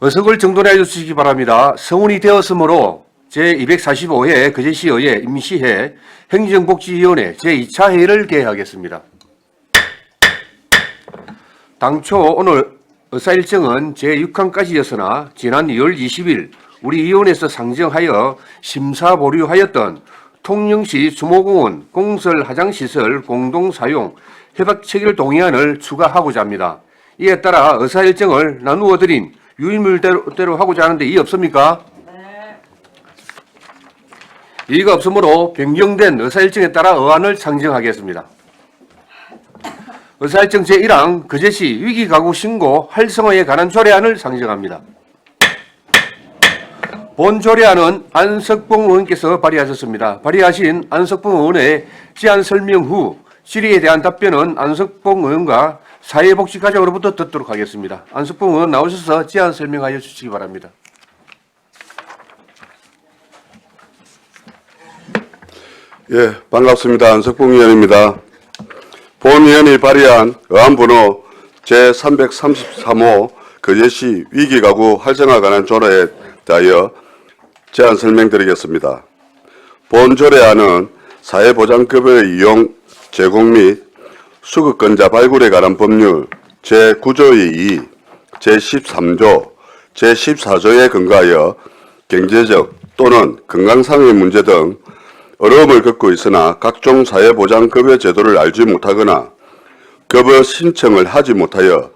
어석을 정돈해 주시기 바랍니다. 성운이 되었으므로 제245회 거제시의회 임시회 행정복지위원회 제2차 회의를 개회하겠습니다. 당초 오늘 의사 일정은 제6항까지였으나 지난 2월 20일 우리 위원회에서 상정하여 심사 보류하였던 통영시 수목공원 공설 화장시설 공동사용 협약 체결 동의안을 추가하고자 합니다. 이에 따라 의사 일정을 나누어 드린 유일물대로 하고자 하는데 이의 없습니까? 네. 이의가 없으므로 변경된 의사 일정에 따라 의안을 상정하겠습니다. 의사 일정 제1항 거제시 위기가구 신고 활성화에 관한 조례안을 상정합니다. 본 조례안은 안석봉 의원께서 발의하셨습니다. 발의하신 안석봉 의원의 제안 설명 후 질의에 대한 답변은 안석봉 의원과 사회복지과장으로부터 듣도록 하겠습니다. 안석봉 의원 나오셔서 제안 설명하여 주시기 바랍니다. 예, 반갑습니다. 안석봉 의원입니다. 본 의원이 발의한 의안번호 제333호 거제시 위기가구 활성화 관한 조례에 대하여 제안 설명드리겠습니다. 본 조례안은 사회보장급여의 이용, 제공 및 수급권자 발굴에 관한 법률 제9조의 2, 제13조, 제14조에 근거하여 경제적 또는 건강상의 문제 등 어려움을 겪고 있으나 각종 사회보장급여 제도를 알지 못하거나 급여 신청을 하지 못하여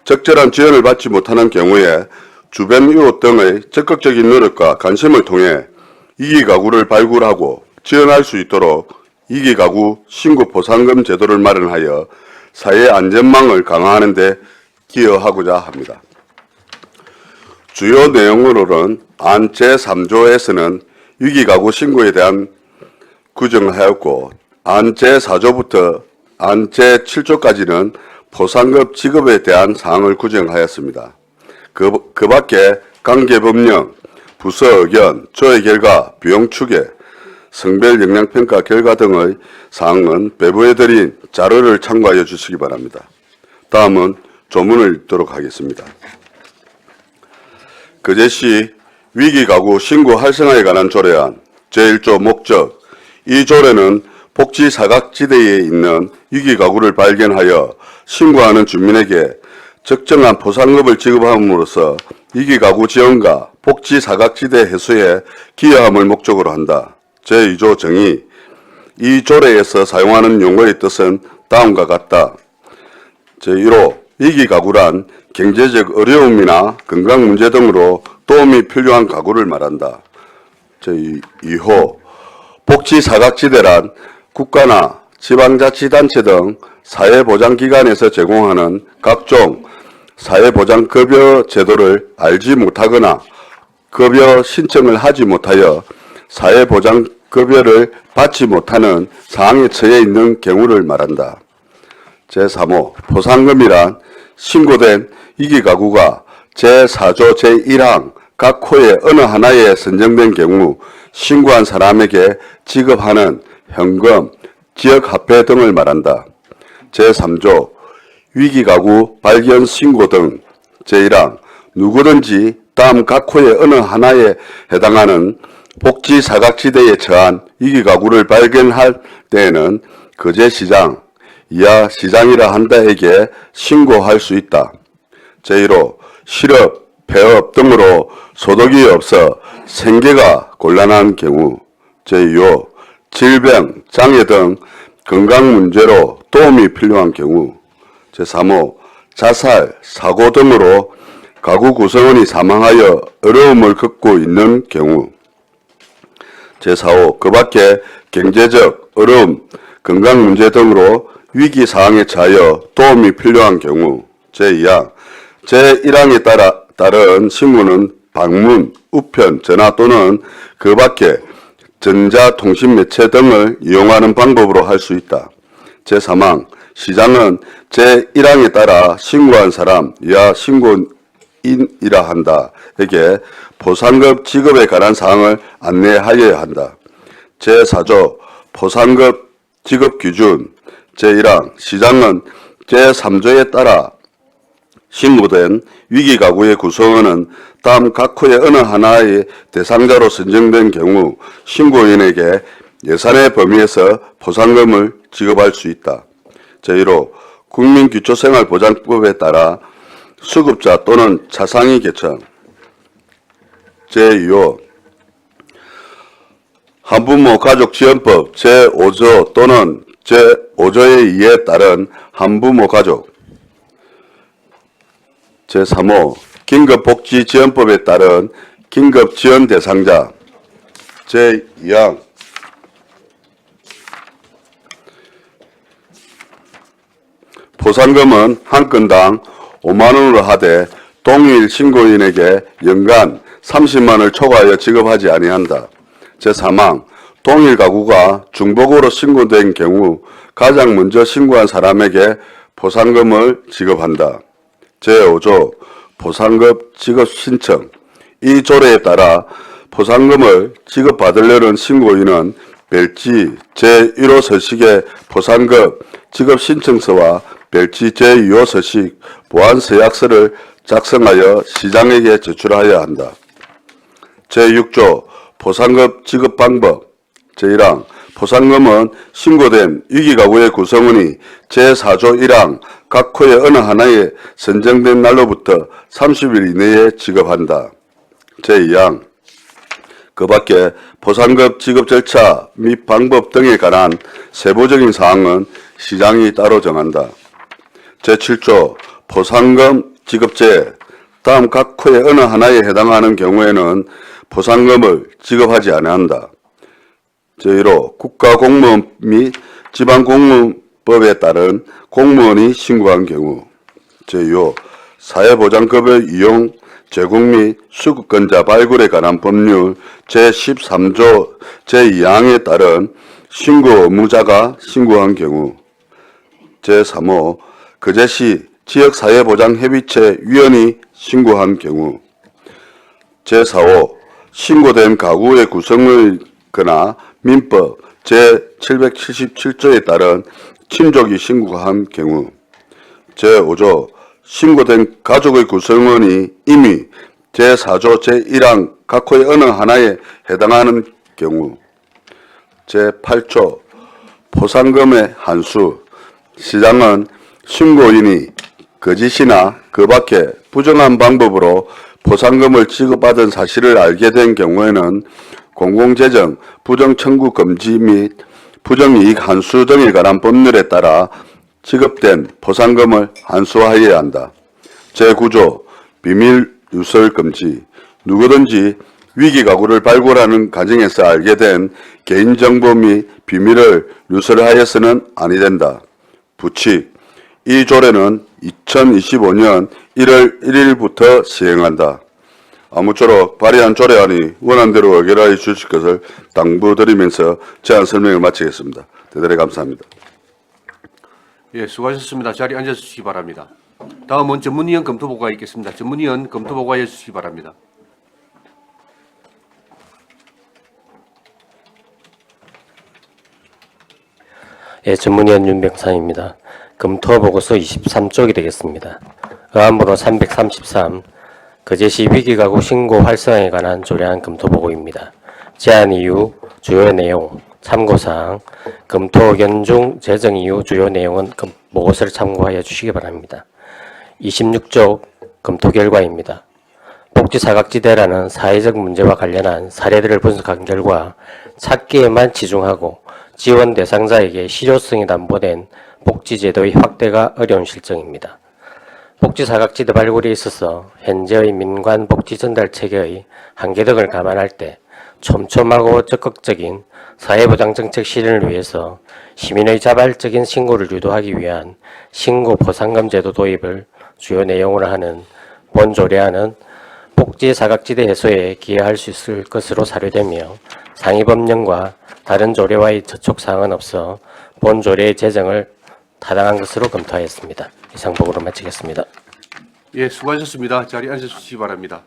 적절한 지원을 받지 못하는 경우에 주변 이웃 등의 적극적인 노력과 관심을 통해 이기가구를 발굴하고 지원할 수 있도록 이기가구 신고 보상금 제도를 마련하여 사회 안전망을 강화하는 데 기여하고자 합니다. 주요 내용으로는 안 제3조에서는 위기가구 신고에 대한 규정을 하였고 안 제4조부터 안 제7조까지는 보상금 지급에 대한 사항을 규정하였습니다. 그 밖에 관계법령, 부서 의견, 조회 결과, 비용 추계, 성별 영향평가 결과 등의 사항은 배부해드린 자료를 참고하여 주시기 바랍니다. 다음은 조문을 읽도록 하겠습니다. 거제시 위기가구 신고 활성화에 관한 조례안 제1조 목적. 이 조례는 복지 사각지대에 있는 위기가구를 발견하여 신고하는 주민에게 적정한 보상금을 지급함으로써 위기가구 지원과 복지 사각지대 해소에 기여함을 목적으로 한다. 제2조 정의. 이 조례에서 사용하는 용어의 뜻은 다음과 같다. 제1호 위기가구란 경제적 어려움이나 건강문제 등으로 도움이 필요한 가구를 말한다. 제2호 복지사각지대란 국가나 지방자치단체 등 사회보장기관에서 제공하는 각종 사회보장급여 제도를 알지 못하거나 급여 신청을 하지 못하여 사회보장급여를 받지 못하는 상황에 처해 있는 경우를 말한다. 제3호 보상금이란 신고된 위기가구가 제4조 제1항 각 호의 어느 하나에 선정된 경우 신고한 사람에게 지급하는 현금, 지역화폐 등을 말한다. 제3조 위기가구 발견 신고 등 제1항 누구든지 다음 각 호의 어느 하나에 해당하는 복지사각지대에 처한 위기가구를 발견할 때에는 거제시장, 이하 시장이라 한다에게 신고할 수 있다. 제1호 실업, 폐업 등으로 소득이 없어 생계가 곤란한 경우. 제2호 질병, 장애 등 건강 문제로 도움이 필요한 경우. 제3호 자살, 사고 등으로 가구 구성원이 사망하여 어려움을 겪고 있는 경우. 제4호 그 밖에 경제적 어려움, 건강 문제 등으로 위기 상황에 처하여 도움이 필요한 경우. 제2항 제1항에 따른 신고는 방문, 우편, 전화 또는 그 밖에 전자통신매체 등을 이용하는 방법으로 할 수 있다. 제3항 시장은 제1항에 따라 신고한 사람, 이하 신고인이라 한다에게 보상금 지급에 관한 사항을 안내하여야 한다. 제4조 보상금 지급 기준 제1항 시장은 제3조에 따라 신고된 위기가구의 구성원은 다음 각 호의 어느 하나의 대상자로 선정된 경우 신고인에게 예산의 범위에서 포상금을 지급할 수 있다. 제1호 국민기초생활보장법에 따라 수급자 또는 차상위 계층. 제2호 한부모 가족지원법 제5조 또는 제5조의 2에 따른 한부모 가족. 제3호 긴급복지지원법에 따른 긴급지원 대상자. 제2항 포상금은 한 건당 5만 원으로 하되 동일 신고인에게 연간 30만 원을 초과하여 지급하지 아니한다. 제3항 동일 가구가 중복으로 신고된 경우 가장 먼저 신고한 사람에게 포상금을 지급한다. 제5조 포상금 지급 신청. 이 조례에 따라 포상금을 지급받으려는 신고인은 별지 제1호 서식의 포상금 지급 신청서와 별지 제2호 서식 보완 서약서를 작성하여 시장에게 제출하여야 한다. 제6조 포상금 지급 방법. 제1항 포상금은 신고된 위기가구의 구성원이 제4조 1항 각 호의 어느 하나에 선정된 날로부터 30일 이내에 지급한다. 제2항 그 밖에 포상금 지급 절차 및 방법 등에 관한 세부적인 사항은 시장이 따로 정한다. 제7조 포상금 지급제. 다음 각 호의 어느 하나에 해당하는 경우에는 포상금을 지급하지 아니한다. 제1호 국가공무원 및 지방공무원법에 따른 공무원이 신고한 경우. 제2호 사회보장급여 이용, 제공 및 수급권자 발굴에 관한 법률 제13조 제2항에 따른 신고 의무자가 신고한 경우. 제3호 거제시 지역사회보장협의체 위원이 신고한 경우. 제4호 신고된 가구의 구성이거나 민법 제777조에 따른 친족이 신고한 경우. 제5조 신고된 가족의 구성원이 이미 제4조 제1항 각 호의 어느 하나에 해당하는 경우. 제8조 포상금의 한수. 시장은 신고인이 거짓이나 그 밖에 부정한 방법으로 포상금을 지급받은 사실을 알게 된 경우에는 공공재정 부정청구 금지 및 부정이익 한수 등에 관한 법률에 따라 지급된 포상금을 한수하여야 한다. 제9조 비밀 누설 금지. 누구든지 위기가구를 발굴하는 과정에서 알게 된 개인정보 및 비밀을 누설하여서는 아니 된다. 부칙. 이 조례는 2025년 1월 1일부터 시행한다. 아무쪼록 발의한 조례안이 원안대로 의결하여 주실 것을 당부드리면서 제안 설명을 마치겠습니다. 대단히 감사합니다. 예, 수고하셨습니다. 자리에 앉아주시기 바랍니다. 다음은 전문위원 검토보고가 있겠습니다. 전문위원 검토보고해 주시기 바랍니다. 예, 전문위원 윤병상입니다. 검토보고서 23쪽이 되겠습니다. 의안번호 333 거제시 위기가구 신고 활성화에 관한 조례안 검토보고입니다. 제안 이유, 주요 내용, 참고사항, 검토 의견 중 제정 이유, 주요 내용은 보고서를 참고하여 주시기 바랍니다. 26쪽 검토 결과입니다. 복지사각지대라는 사회적 문제와 관련한 사례들을 분석한 결과 찾기에만 치중하고 지원 대상자에게 실효성이 담보된 복지제도의 확대가 어려운 실정입니다. 복지사각지대 발굴에 있어서 현재의 민관 복지 전달 체계의 한계 등을 감안할 때 촘촘하고 적극적인 사회보장 정책 실현을 위해서 시민의 자발적인 신고를 유도하기 위한 신고 포상금 제도 도입을 주요 내용으로 하는 본 조례안은 복지사각지대 해소에 기여할 수 있을 것으로 사료되며 상위 법령과 다른 조례와의 접촉사항은 없어 본 조례의 제정을 타당한 것으로 검토하였습니다. 이상 보고로 마치겠습니다. 예, 수고하셨습니다. 자리에 앉아주시기 바랍니다.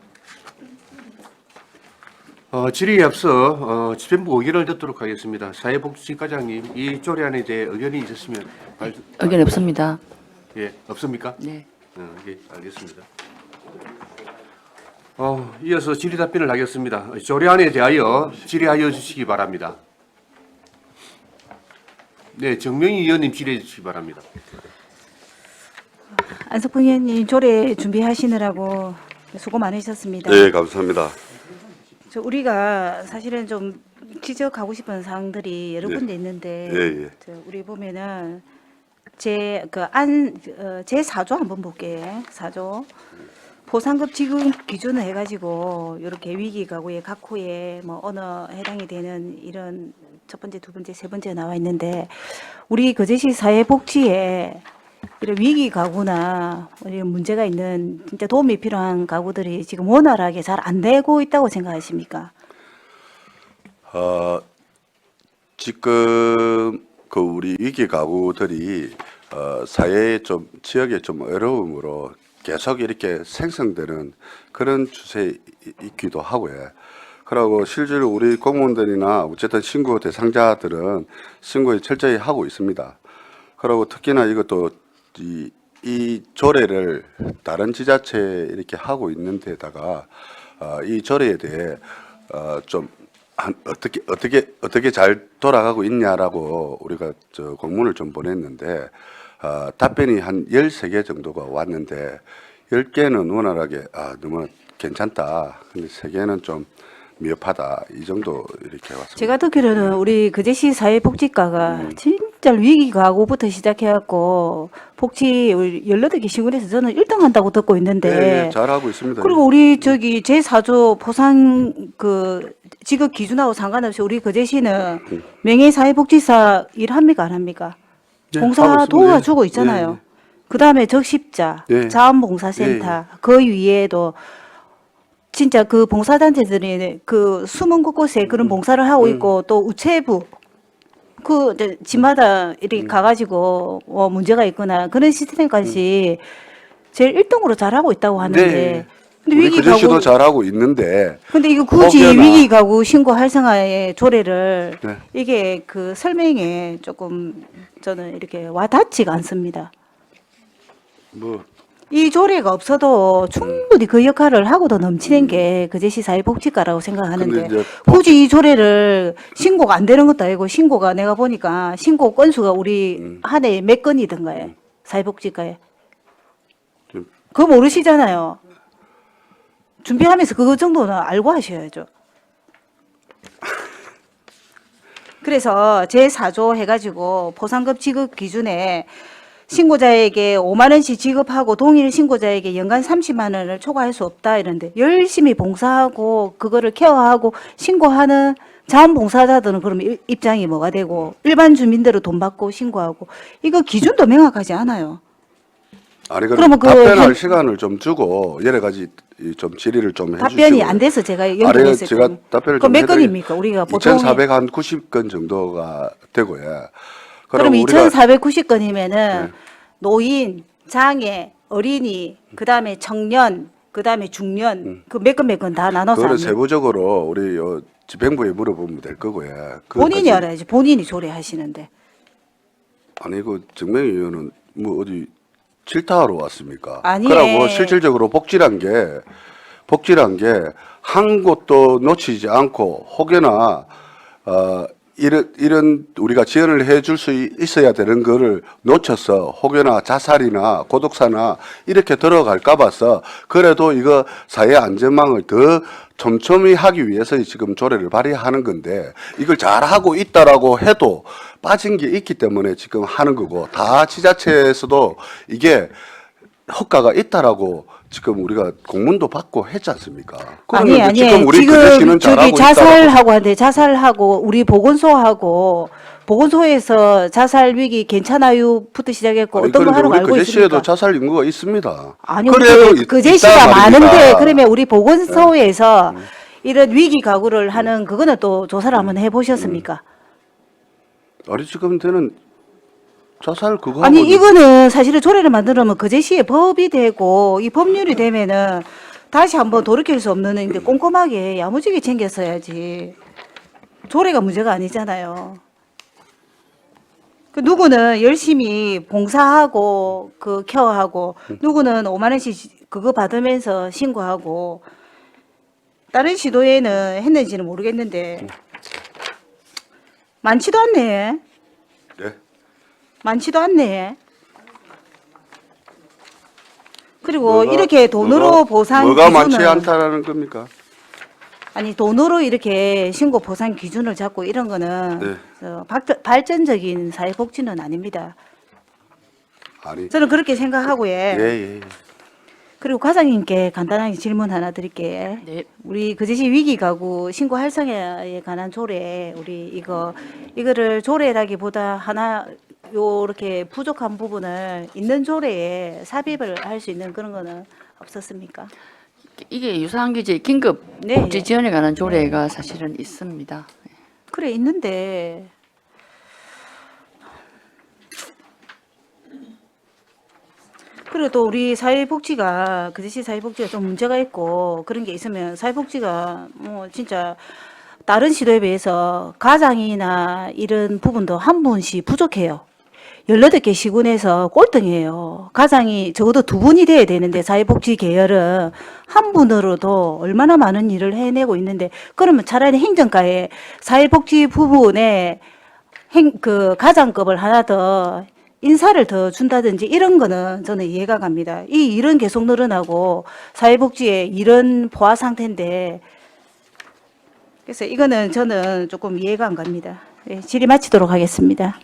질의에 앞서 집행부 의견을 듣도록 하겠습니다. 사회복지과장님, 이 조례안에 대해 의견이 있으시면 의견 없습니다. 예, 없습니까? 네. 예, 알겠습니다. 이어서 질의 답변을 하겠습니다. 조례안에 대하여 질의하여 주시기 바랍니다. 네, 정명희 의원님 질의해 주시기 바랍니다. 안석봉 의원님 조례 준비하시느라고 수고 많으셨습니다. 네, 감사합니다. 우리가 사실은 좀 지적하고 싶은 사항들이 여러 네. 군데 있는데 예, 예. 우리 보면은 제4조 한번 볼게요. 4조 보상급 지급 기준을 해가지고 이렇게 위기 가구의 각 호에 뭐 어느 해당이 되는 이런 첫 번째, 두 번째, 세 번째 나와 있는데 우리 거제시 사회복지에 이런 위기 가구나 이런 문제가 있는 진짜 도움이 필요한 가구들이 지금 원활하게 잘 안 되고 있다고 생각하십니까? 지금 그 우리 위기 가구들이 사회의 좀 지역의 좀 어려움으로 계속 이렇게 생성되는 그런 추세이기도 하고요. 그리고 실제로 우리 공무원들이나 어쨌든 신고 대상자들은 신고를 철저히 하고 있습니다. 그리고 특히나 이것도 이 조례를 다른 지자체에 이렇게 하고 있는 데다가 이 조례에 대해 좀 어떻게 잘 돌아가고 있냐라고 우리가 저 공문을 좀 보냈는데 답변이 한 13개 정도가 왔는데 10개는 원활하게 너무 괜찮다. 근데 3개는 좀 미흡하다. 이 정도 이렇게 왔습니다. 제가 듣기로는 우리 거제시 사회복지과가 진짜 위기 가구부터 시작해갖고 복지 18개 시군에서 저는 1등 한다고 듣고 있는데 네, 잘하고 있습니다. 그리고 우리 저기 제4조 보상 그 지급 기준하고 상관없이 우리 거제시는 명예사회복지사 일합니까 안 합니까? 네, 봉사 하고 있습니다. 도와주고 네, 있잖아요. 네. 그다음에 적십자, 네. 자원봉사센터 그 위에도 진짜 그 봉사단체들이 그 숨은 곳곳에 그런 봉사를 하고 있고 또 우체부 그 이제 집마다 이렇게 가가지고 문제가 있거나 그런 시스템까지 제일 1등으로 잘하고 있다고 하는데 네. 근데 우리 위기 거제시도 가구 잘하고 있는데 근데 이거 굳이 혹여나- 위기 가구 신고 활성화의 조례를 네. 이게 그 설명에 조금 저는 이렇게 와닿지가 않습니다. 뭐 이 조례가 없어도 충분히 그 역할을 하고도 넘치는 게 거제시 사회복지과라고 생각하는데 근데 이제 굳이 이 조례를 신고가 안 되는 것도 아니고 신고가 내가 보니까 신고 건수가 우리 한 해에 몇 건이던가요? 사회복지과에. 좀- 그거 모르시잖아요. 준비하면서 그거 정도는 알고 하셔야죠. 그래서 제4조 해가지고 보상급 지급 기준에 신고자에게 5만 원씩 지급하고 동일 신고자에게 연간 30만 원을 초과할 수 없다 이런데 열심히 봉사하고 그거를 케어하고 신고하는 자원봉사자들은 그럼 입장이 뭐가 되고 일반 주민들은 돈 받고 신고하고 이거 기준도 명확하지 않아요. 아니 그러면 그럼 그 답변할 현- 시간을 좀 주고 여러 가지 좀 질의를 좀 해주시고 답변이 안 돼서 제가 아니 연결했어요. 제가 답변을 그럼 좀 몇 해드리- 건입니까? 우리가 보통 2,490건 정도가 되고요. 그럼 우리가 2,490건이면은 네. 노인, 장애, 어린이, 그다음에 청년, 그다음에 중년 그 몇 건 다 나눠서 그거는 합니다. 세부적으로 우리 집행부에 물어보면 될 거고요. 본인이 그것까지- 알아야지. 본인이 조례하시는데. 아니 그 정명희 의원은 뭐 어디 질타하러 왔습니까? 아니, 그러고 실질적으로 복지란 게 한 곳도 놓치지 않고 혹여나 이런 우리가 지원을 해줄 수 있어야 되는 거를 놓쳐서 혹여나 자살이나 고독사나 이렇게 들어갈까 봐서 그래도 이거 사회 안전망을 더 촘촘히 하기 위해서 지금 조례를 발의하는 건데 이걸 잘하고 있다라고 해도 빠진 게 있기 때문에 지금 하는 거고 다 지자체에서도 이게 효과가 있다라고 지금 우리가 공문도 받고 했지 않습니까? 그러면 아니 지금 우리 거제시는 저기 잘하고 있다라고 자살하고 한데 자살하고 우리 보건소하고 보건소에서 자살 위기 괜찮아요부터 시작했고 아니, 어떤 거 그런데 하는 거 우리 알고 거제시에도 있습니까? 자살 인구가 있습니다. 아니 그래도 우리 거제시가 있단 말입니다. 많은데 그러면 우리 보건소에서 이런 위기 가구를 하는 그거는 또 조사를 한번 해보셨습니까? 아니 지금 되는 자살 그거 아니 하고 이거는 사실은 조례를 만들면 거제시에 법이 되고 이 법률이 되면은 다시 한번 돌이킬 수 없는 게 꼼꼼하게 야무지게 챙겼어야지. 조례가 문제가 아니잖아요. 그 누구는 열심히 봉사하고 그 케어하고 누구는 5만 원씩 그거 받으면서 신고하고 다른 시도에는 했는지는 모르겠는데 많지도 않네. 네. 많지도 않네. 그리고 이렇게 돈으로 보상 뭐가 많지 기준을 않다라는 겁니까? 아니 돈으로 이렇게 신고 보상 기준을 잡고 이런 거는 네. 발전적인 사회복지는 아닙니다. 아니. 저는 그렇게 생각하고요. 예. 그리고 과장님께 간단하게 질문 하나 드릴게요. 네. 우리 그제시 위기 가구 신고 활성화에 관한 조례 우리 이거를 조례라기보다 하나 요렇게 부족한 부분을 있는 조례에 삽입을 할 수 있는 그런 거는 없었습니까? 이게 유사한 규제 긴급 네. 복지 지원에 관한 조례가 사실은 있습니다. 그래 있는데 그리고 또 우리 사회복지가 그제시 사회복지가 좀 문제가 있고 그런 게 있으면 사회복지가 뭐 진짜 다른 시도에 비해서 가장이나 이런 부분도 한 분씩 부족해요. 18개 시군에서 꼴등이에요. 가장이 적어도 2분이 돼야 되는데 사회복지 계열은 한 분으로도 얼마나 많은 일을 해내고 있는데 그러면 차라리 행정가에 사회복지 부분에 그 가장급을 하나 더 인사를 더 준다든지 이런 거는 저는 이해가 갑니다. 이 일은 계속 늘어나고 사회복지의 이런 보아 상태인데 그래서 이거는 저는 조금 이해가 안 갑니다. 네, 질의 마치도록 하겠습니다.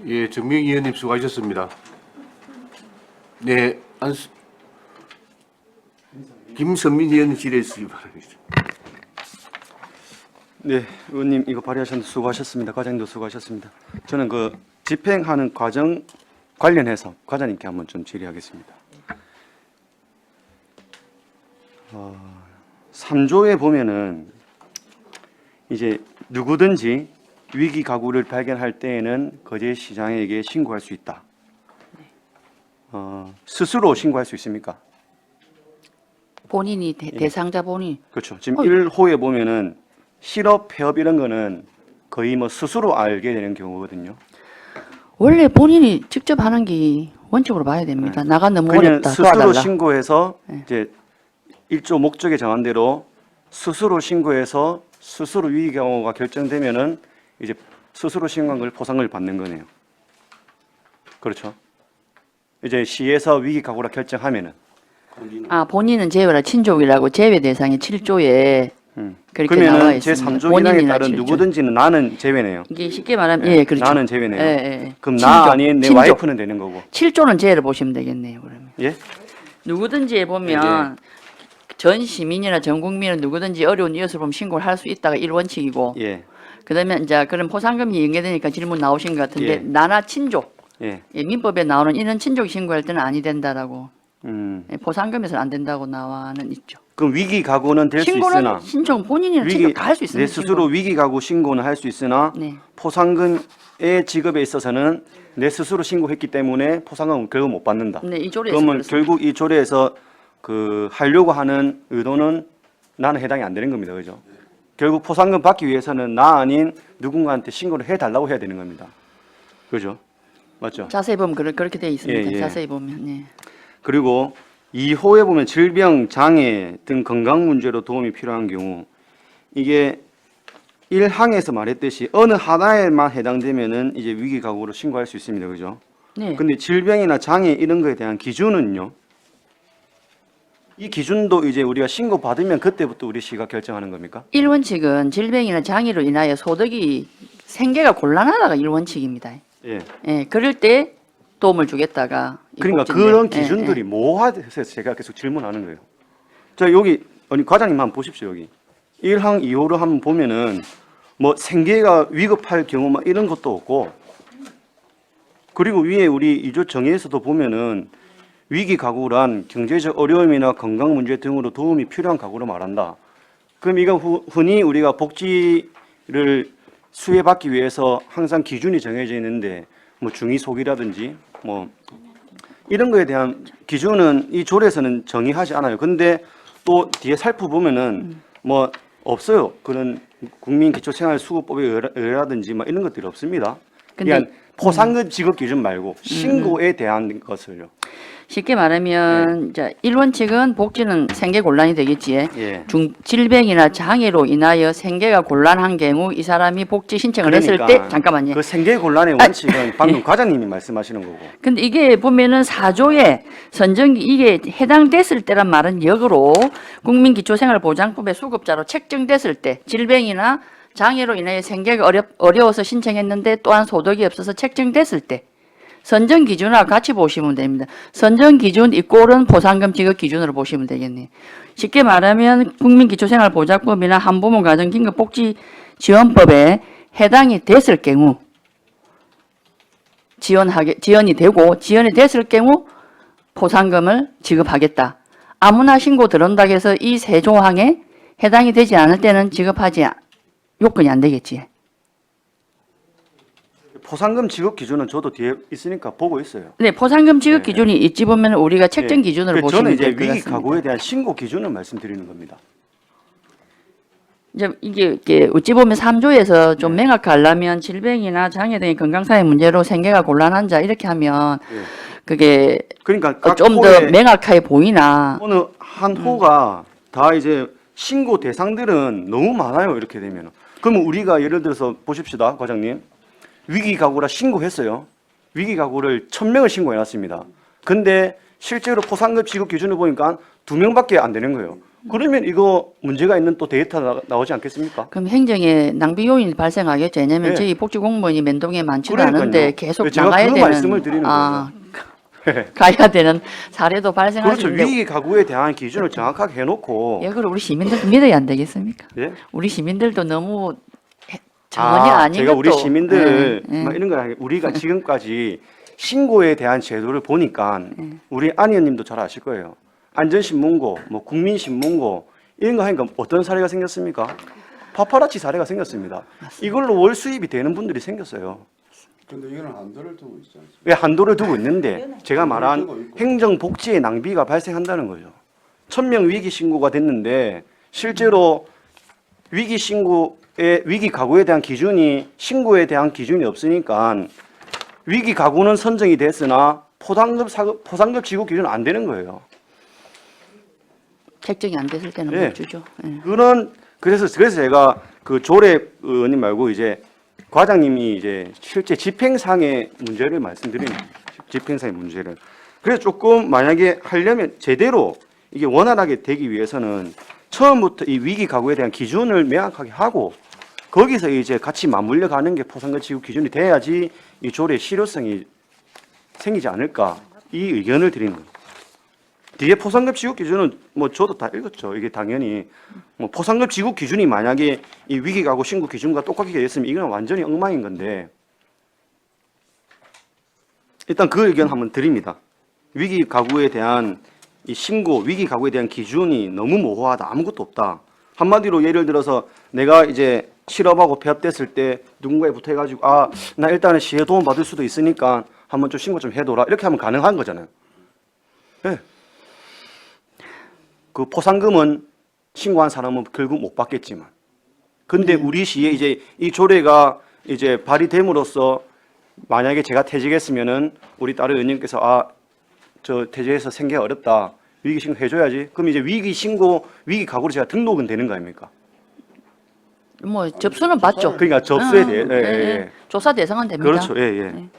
예, 정명 의원님 수고하셨습니다. 네, 김선민 의원 질의해 주시기 바랍니다. 네, 의원님 이거 발의하셨는데 수고하셨습니다. 과장님도 수고하셨습니다. 저는 그 집행하는 과정 관련해서 과장님께 한번 좀 질의하겠습니다. 3조에 보면은 이제 누구든지 위기 가구를 발견할 때에는 거제시장에게 신고할 수 있다. 스스로 신고할 수 있습니까? 본인이 대상자 본인 그렇죠. 지금 1호에 보면은 실업, 폐업 이런 거는 거의 뭐 스스로 알게 되는 경우거든요. 원래 본인이 직접 하는 게 원칙으로 봐야 됩니다. 나가 너무 그냥 어렵다. 스스로 도와달라. 신고해서 네. 이제 1조 목적에 정한 대로 스스로 신고해서 스스로 위기 경우가 결정되면은 이제 스스로 신고한 걸 보상을 받는 거네요. 그렇죠. 이제 시에서 위기 가구라 결정하면은 아 본인은 제외라 친족이라고 제외 대상이 7조에 그렇게 나와 그러면은 있습니다. 제 3조 인항에 본인이나 따른 7조. 누구든지는 나는 제외네요. 이게 쉽게 말하면 예 그렇죠. 나는 제외네요. 예, 예. 그럼 친족, 나 아닌 내 친족. 와이프는 되는 거고. 7조는 제외를 보시면 되겠네요. 그러면 예? 누구든지에 보면 전 시민이나 전 국민은 누구든지 어려운 이웃을 보면 신고를 할 수 있다가 1원칙이고 예. 그다음에 이제 그런 포상금이 연계되니까 질문 나오신 것 같은데 예. 나나 친족 예. 예, 민법에 나오는 이런 친족 신고할 때는 아니 된다라고 예, 포상금에서는 안 된다고 나와는 있죠. 그럼 위기 가구는 될 수 신고는 있으나 신청 본인이나 친족 다 할 수 있습니다. 내 스스로 위기 가구 신고는 할 수 있으나 네. 포상금의 지급에 있어서는 내 스스로 신고했기 때문에 포상금은 결국 못 받는다. 네, 이 조례에서 그러면 그렇습니다. 결국 이 조례에서 그 하려고 하는 의도는 나는 해당이 안 되는 겁니다. 그죠? 결국 포상금 받기 위해서는 나 아닌 누군가한테 신고를 해달라고 해야 되는 겁니다. 그죠? 맞죠? 자세히 보면 그렇게 돼 있습니다. 예, 예. 자세히 보면 예. 그리고 2호에 보면 질병, 장애 등 건강 문제로 도움이 필요한 경우 이게 1항에서 말했듯이 어느 하나에만 해당되면은 이제 위기 가구로 신고할 수 있습니다. 그죠? 네. 근데 질병이나 장애 이런 거에 대한 기준은요. 이 기준도 이제 우리가 신고 받으면 그때부터 우리 시가 결정하는 겁니까? 1원칙은 질병이나 장애로 인하여 소득이 생계가 곤란하다가 1원칙입니다. 예. 예, 그럴 때 도움을 주겠다가 이 그러니까 복지인데. 그런 예, 기준들이 예. 모호해서 제가 계속 질문하는 거예요. 자, 여기 아니 과장님 한번 보십시오. 여기 1항 2호로 한번 보면은 뭐 생계가 위급할 경우 막 이런 것도 없고 그리고 위에 우리 2조 정의에서도 보면은 위기 가구란 경제적 어려움이나 건강 문제 등으로 도움이 필요한 가구로 말한다. 그럼 이건 흔히 우리가 복지를 수혜받기 위해서 항상 기준이 정해져 있는데 뭐 중위소기라든지 뭐 이런 거에 대한 기준은 이 조례에서는 정의하지 않아요. 근데 또 뒤에 살펴보면은 뭐 없어요. 그런 국민기초생활수급법에 의라든지 뭐 이런 것들이 없습니다. 근데 그러니까 포상금 지급 기준 말고 신고에 대한 것을요. 쉽게 말하면 이제 1원칙은 복지는 생계 곤란이 되겠지. 예. 질병이나 장애로 인하여 생계가 곤란한 경우 이 사람이 복지 신청을 했을 때 잠깐만요. 그 생계 곤란의 원칙은 방금 과장님이 말씀하시는 거고. 근데 이게 보면은 4조에 선정기 이게 해당됐을 때란 말은 역으로 국민기초생활보장법의 수급자로 책정됐을 때 질병이나 장애로 인하여 생계가 어려워서 신청했는데 또한 소득이 없어서 책정됐을 때 선정 기준하고 같이 보시면 됩니다. 선정 기준 이꼴은 포상금 지급 기준으로 보시면 되겠네요. 쉽게 말하면 국민기초생활보장법이나 한부모 가정긴급복지지원법에 해당이 됐을 경우 지원이 됐을 경우 포상금을 지급하겠다. 아무나 신고 들어온다고 해서 이 세 조항에 해당이 되지 않을 때는 지급하지 요건이 안 되겠지. 포상금 지급 기준은 저도 뒤에 있으니까 보고 있어요. 네, 포상금 지급 네. 기준이 있지 보면 우리가 책정 예. 기준으로 그래서 저는 보시면 이제 될 것 위기 같습니다. 가구에 대한 신고 기준을 말씀드리는 겁니다. 이제 이게 어찌 보면 3조에서 좀 명확하려면 질병이나 장애 등의 건강상의 문제로 생계가 곤란한 자 이렇게 하면 예. 그게 그러니까 각 좀 더 호에 명확하게 보이나. 어느 한 호가 다 이제 신고 대상들은 너무 많아요. 이렇게 되면. 그러면 우리가 예를 들어서 보십시다, 과장님. 위기 가구라 신고했어요. 위기 가구를 1000명을 신고해놨습니다. 근데 실제로 포상금 지급 기준을 보니까 2명밖에 안 되는 거예요. 그러면 이거 문제가 있는 또 데이터가 나오지 않겠습니까? 그럼 행정에 낭비 요인이 발생하겠죠. 왜냐하면 네. 저희 복지 공무원이 면동에 많지도 그러니까요. 않은데 계속 제가 나가야 그 되는 말씀을 드리는 가야 되는 사례도 발생할 수 그렇죠. 있는데 위기 가구에 대한 기준을 정확하게 해놓고 이걸 우리 시민들도 믿어야 안 되겠습니까? 예? 우리 시민들도 너무 전혀 아닌 제가 우리 것도- 시민들 예, 예. 막 이런 거 아니에요. 우리가 지금까지 신고에 대한 제도를 보니까 우리 안 의원님도 잘 아실 거예요. 안전신문고, 뭐 국민신문고 이런 거 하니까 어떤 사례가 생겼습니까? 파파라치 사례가 생겼습니다. 이걸로 월 수입이 되는 분들이 생겼어요. 근데 이거는 한도를 두고 있지 않습니까? 왜 한도를 두고 있는데 제가 말한 행정복지의 낭비가 발생한다는 거죠. 1000명 위기 신고가 됐는데 실제로 위기 신고의 위기 가구에 대한 기준이 신고에 대한 기준이 없으니까 위기 가구는 선정이 됐으나 포상금 지급 기준은 안 되는 거예요. 책정이 안 됐을 때는 예. 못 주죠. 예. 그래서 제가 그 조례 의원님 말고 이제 과장님이 이제 실제 집행상의 문제를 말씀드리는 집행상의 문제를. 그래서 조금 만약에 하려면 제대로 이게 원활하게 되기 위해서는 처음부터 이 위기 가구에 대한 기준을 명확하게 하고 거기서 이제 같이 맞물려 가는 게 포상금 지급 기준이 돼야지 이 조례의 실효성이 생기지 않을까 이 의견을 드리는 겁니다. 뒤에 포상금 지급 기준은 뭐 저도 다 읽었죠. 이게 당연히 뭐 포상금 지급 기준이 만약에 이 위기 가구 신고 기준과 똑같게 됐으면 이건 완전히 엉망인 건데 일단 그 의견 한번 드립니다. 위기 가구에 대한 이 신고 위기 가구에 대한 기준이 너무 모호하다. 아무것도 없다. 한마디로 예를 들어서 내가 이제 실업하고 폐업됐을 때 누군가에 붙어가지고 나 일단은 시에 도움 받을 수도 있으니까 한번 좀 신고 좀 해둬라. 이렇게 하면 가능한 거잖아요. 네. 그 포상금은 신고한 사람은 결국 못 받겠지만, 근데 우리 시에 이제 이 조례가 이제 발의됨으로써 만약에 제가 퇴직했으면은 우리 다른 의원님께서 저 퇴직해서 생계가 어렵다 위기 신고 해줘야지. 그럼 이제 위기 신고 위기 가구로 제가 등록은 되는 거 아닙니까? 뭐 접수는 받죠. 그러니까 접수에 대해 조사 대상은 됩니다. 그렇죠. 예. 네.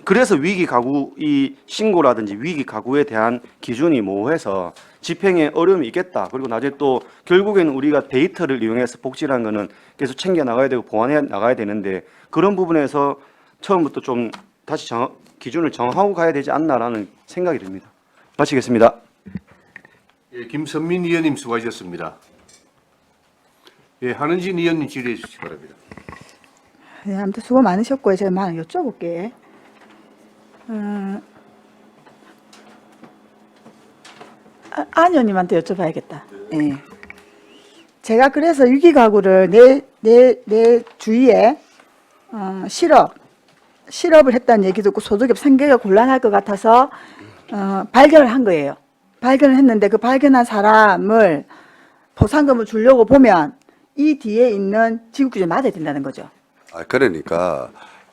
그래서 위기 가구 이 신고라든지 위기 가구에 대한 기준이 모호해서 집행에 어려움이 있겠다. 그리고 나중에 또 결국에는 우리가 데이터를 이용해서 복지라는 거는 계속 챙겨 나가야 되고 보완해 나가야 되는데 그런 부분에서 처음부터 좀 다시 기준을 정하고 가야 되지 않나라는 생각이 듭니다. 마치겠습니다. 예, 김선민 의원님 수고하셨습니다. 예, 한은진 의원님 질의해 주시기 바랍니다. 네, 아무튼 수고 많으셨고요. 제가 막 여쭤볼게. 안 의원님한테 여쭤봐야겠다. 예. 제가 그래서 위기가구를 내 주위에 실업을 했다는 얘기 듣고 소득이 생계가 곤란할 것 같아서 발견을 한 거예요. 발견을 했는데 그 발견한 사람을 보상금을 주려고 보면 이 뒤에 있는 지급 기준을 맞아야 된다는 거죠. 그러니까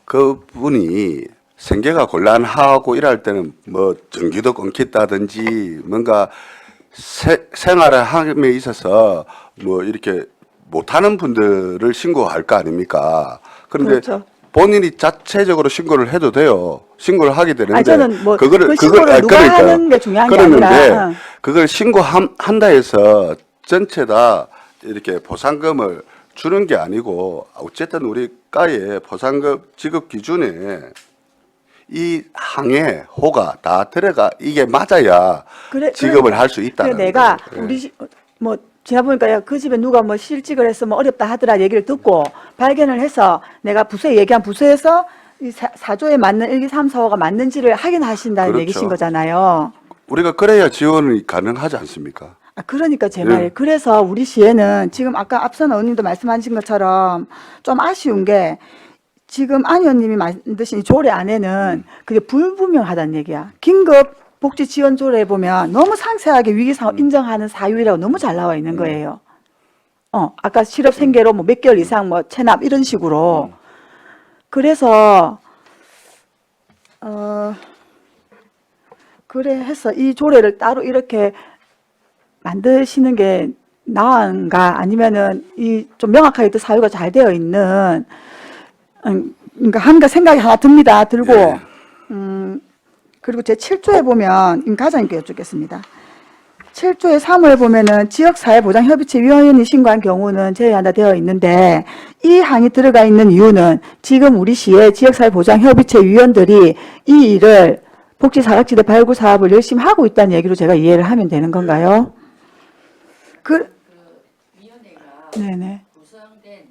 그분이 생계가 곤란하고 이럴 때는 뭐 전기도 끊긴다든지 뭔가 생활을 함에 있어서 뭐 이렇게 못하는 분들을 신고할 거 아닙니까? 그런데 그렇죠. 본인이 자체적으로 신고를 해도 돼요. 신고를 하게 되는데 아니, 저는 뭐 그거를 그 신고를 누가 그러니까요. 하는 게 중요한 게 그러는데 아니라, 그걸 신고한다 해서 전체 다 이렇게 보상금을 주는 게 아니고 어쨌든 우리 과의 보상금 지급 기준에 이 항에 호가 다 들어가 이게 맞아야 지급을 할 수 있다는 그래 내가 거예요. 우리 뭐 제가 보니까 그 집에 누가 뭐 실직을 해서 뭐 어렵다 하더라 얘기를 듣고 발견을 해서 내가 부서에 얘기한 부서에서 이 사조에 맞는 1, 2, 3, 4, 5가 맞는지를 확인하신다는 그렇죠. 얘기신 거잖아요. 우리가 그래야 지원이 가능하지 않습니까? 아, 그러니까 제 예. 말이에요. 그래서 우리 시에는 지금 아까 앞선 의원님도 말씀하신 것처럼 좀 아쉬운 게 지금 안 의원님이 만드신 이 조례 안에는 그게 불분명하다는 얘기야. 긴급 복지 지원 조례에 보면 너무 상세하게 위기 상황 인정하는 사유라고 너무 잘 나와 있는 거예요. 아까 실업 생계로 뭐 몇 개월 이상 뭐 체납 이런 식으로. 그래서 그래 해서 이 조례를 따로 이렇게 만드시는 게 나은가 아니면은 이 좀 명확하게 또 사유가 잘 되어 있는 그러니까 한가 생각이 하나 듭니다. 들고 예. 그리고 제 7조에 보면 임 과장님께 여쭙겠습니다. 7조의 3호에 보면은 지역사회보장협의체 위원이 신고한 경우는 제외한다 되어 있는데 이 항이 들어가 있는 이유는 지금 우리 시의 지역사회보장협의체 위원들이 이 일을 복지사각지대 발굴 사업을 열심히 하고 있다는 얘기로 제가 이해를 하면 되는 건가요? 위원회가 네네. 구성된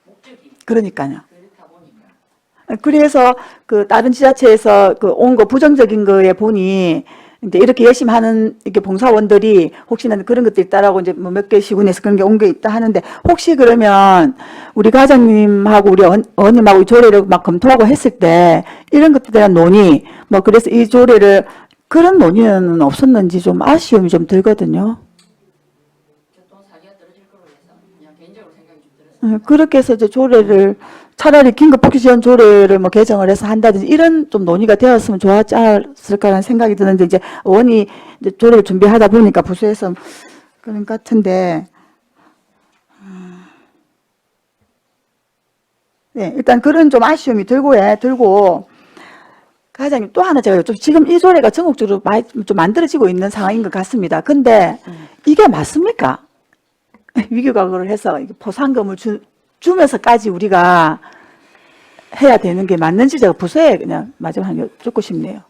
목적이 그러니까요. 그렇다 보니까 그래서 그 다른 지자체에서 그 온 거 부정적인 거에 보니 이제 이렇게 열심히 하는 이렇게 봉사원들이 혹시나 그런 것도 있다라고 이제 뭐 몇 개 시군에서 그런 게 온 게 있다 하는데 혹시 그러면 우리 과장님하고 우리 의원님하고 이 조례를 막 검토하고 했을 때 이런 것들에 대한 논의 뭐 그래서 이 조례를 그런 논의는 없었는지 좀 아쉬움이 좀 들거든요. 교통 사기가 떨어질 거로 해서 그냥 개인적으로 생각이 좀 들었어요. 그렇게 해서 이제 조례를 차라리 긴급복지 지원 조례를 뭐 개정을 해서 한다든지 이런 좀 논의가 되었으면 좋았지 않았을까라는 생각이 드는데 이제 의원이 이제 조례를 준비하다 보니까 부서에서 그런 것 같은데 네 일단 그런 좀 아쉬움이 들고 과장님 또 하나 제가 여쭤 지금 이 조례가 전국적으로 많이 좀 만들어지고 있는 상황인 것 같습니다. 근데 이게 맞습니까? 위기각오를 해서 보상금을 주면서까지 우리가 해야 되는 게 맞는지 제가 부서에 그냥 마지막으로 여쭙고 싶네요.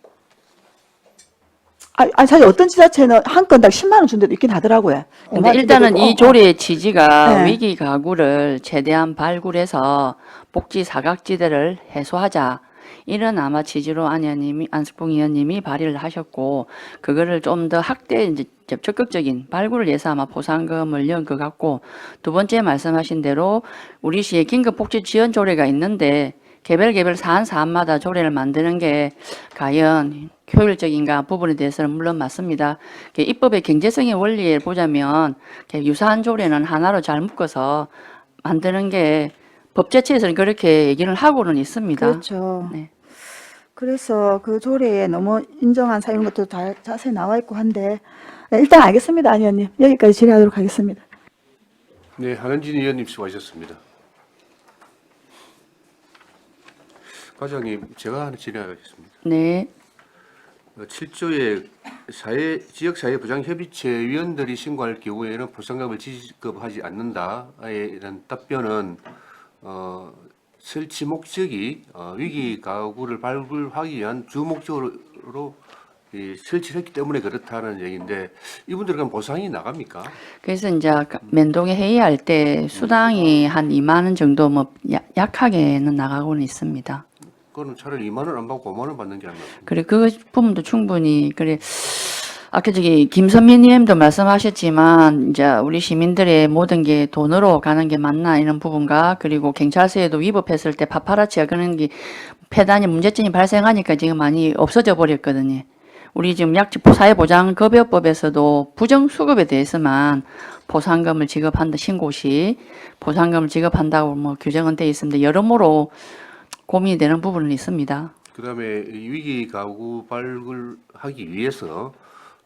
사실 어떤 지자체는 한 건당 10만 원 준 데도 있긴 하더라고요. 근데 일단은 이 조례의 취지가 네. 위기 가구를 최대한 발굴해서 복지 사각지대를 해소하자. 이런 아마 취지로 안석봉 의원님이 발의를 하셨고 그거를 좀 더 확대 이제 적극적인 발굴을 위해서 아마 보상금을 넣은 것 같고 두 번째 말씀하신 대로 우리 시에 긴급복지 지원 조례가 있는데 개별 사안마다 조례를 만드는 게 과연 효율적인가 부분에 대해서는 물론 맞습니다. 입법의 경제성의 원리에 보자면 유사한 조례는 하나로 잘 묶어서 만드는 게 법제처에서는 그렇게 얘기를 하고는 있습니다. 그렇죠. 네. 그래서 그 조례에 너무 인정한 사유인 것도 다 자세히 나와 있고 한데 네, 일단 알겠습니다. 안 의원님. 여기까지 질의하도록 하겠습니다. 네, 한은진 의원님 수고하셨습니다. 과장님, 제가 하나 질의하겠습니다. 네. 7조의 지역사회보장협의체 위원들이 신고할 경우에는 보상금을 지급하지 않는다에 대한 답변은 설치 목적이 위기 가구를 발굴하기 위한 주 목적으로 설치를 했기 때문에 그렇다는 얘기인데 이분들은 그럼 보상이 나갑니까? 그래서 이제 면동에 회의할 때 수당이 한 2만 원 정도 뭐 약하게는 나가고는 있습니다. 그거는 차라리 2만 원 안 받고 5만 원 받는 게 안 맞습니까? 그래 그 부분도 충분히 그래 아까 김선민 의원도 말씀하셨지만 이제 우리 시민들의 모든 게 돈으로 가는 게 맞나 이런 부분과 그리고 경찰서에도 위법했을 때 파파라치가 그런 게 폐단이 문제점이 발생하니까 지금 많이 없어져 버렸거든요. 우리 지금 사회보장급여법에서도 부정수급에 대해서만 보상금을 지급한다 신고 시 보상금을 지급한다고 뭐 규정은 돼 있습니다. 여러모로 고민이 되는 부분은 있습니다. 그다음에 이 위기 가구 발굴하기 위해서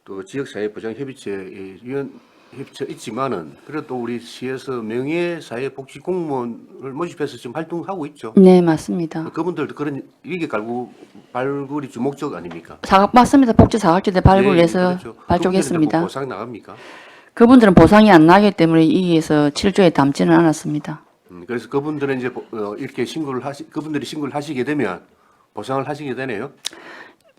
또 지역사회보장협의체 위원 협의체 있지만은 그래도 우리 시에서 명예사회복지 공무원을 모집해서 지금 활동하고 있죠. 네, 맞습니다. 그분들도 그런 위기 가구 발굴이 주목적 아닙니까? 맞습니다. 복지 사각지대 발굴 위해서 그렇죠. 그분들한테 뭐 발족했습니다. 보상 나갑니까? 그분들은 보상이 안 나기 때문에 이에서 7조에 담지는 않았습니다. 그래서 그분들은 이제 이렇게 그분들이 신고를 하시게 되면 보상을 하시게 되네요.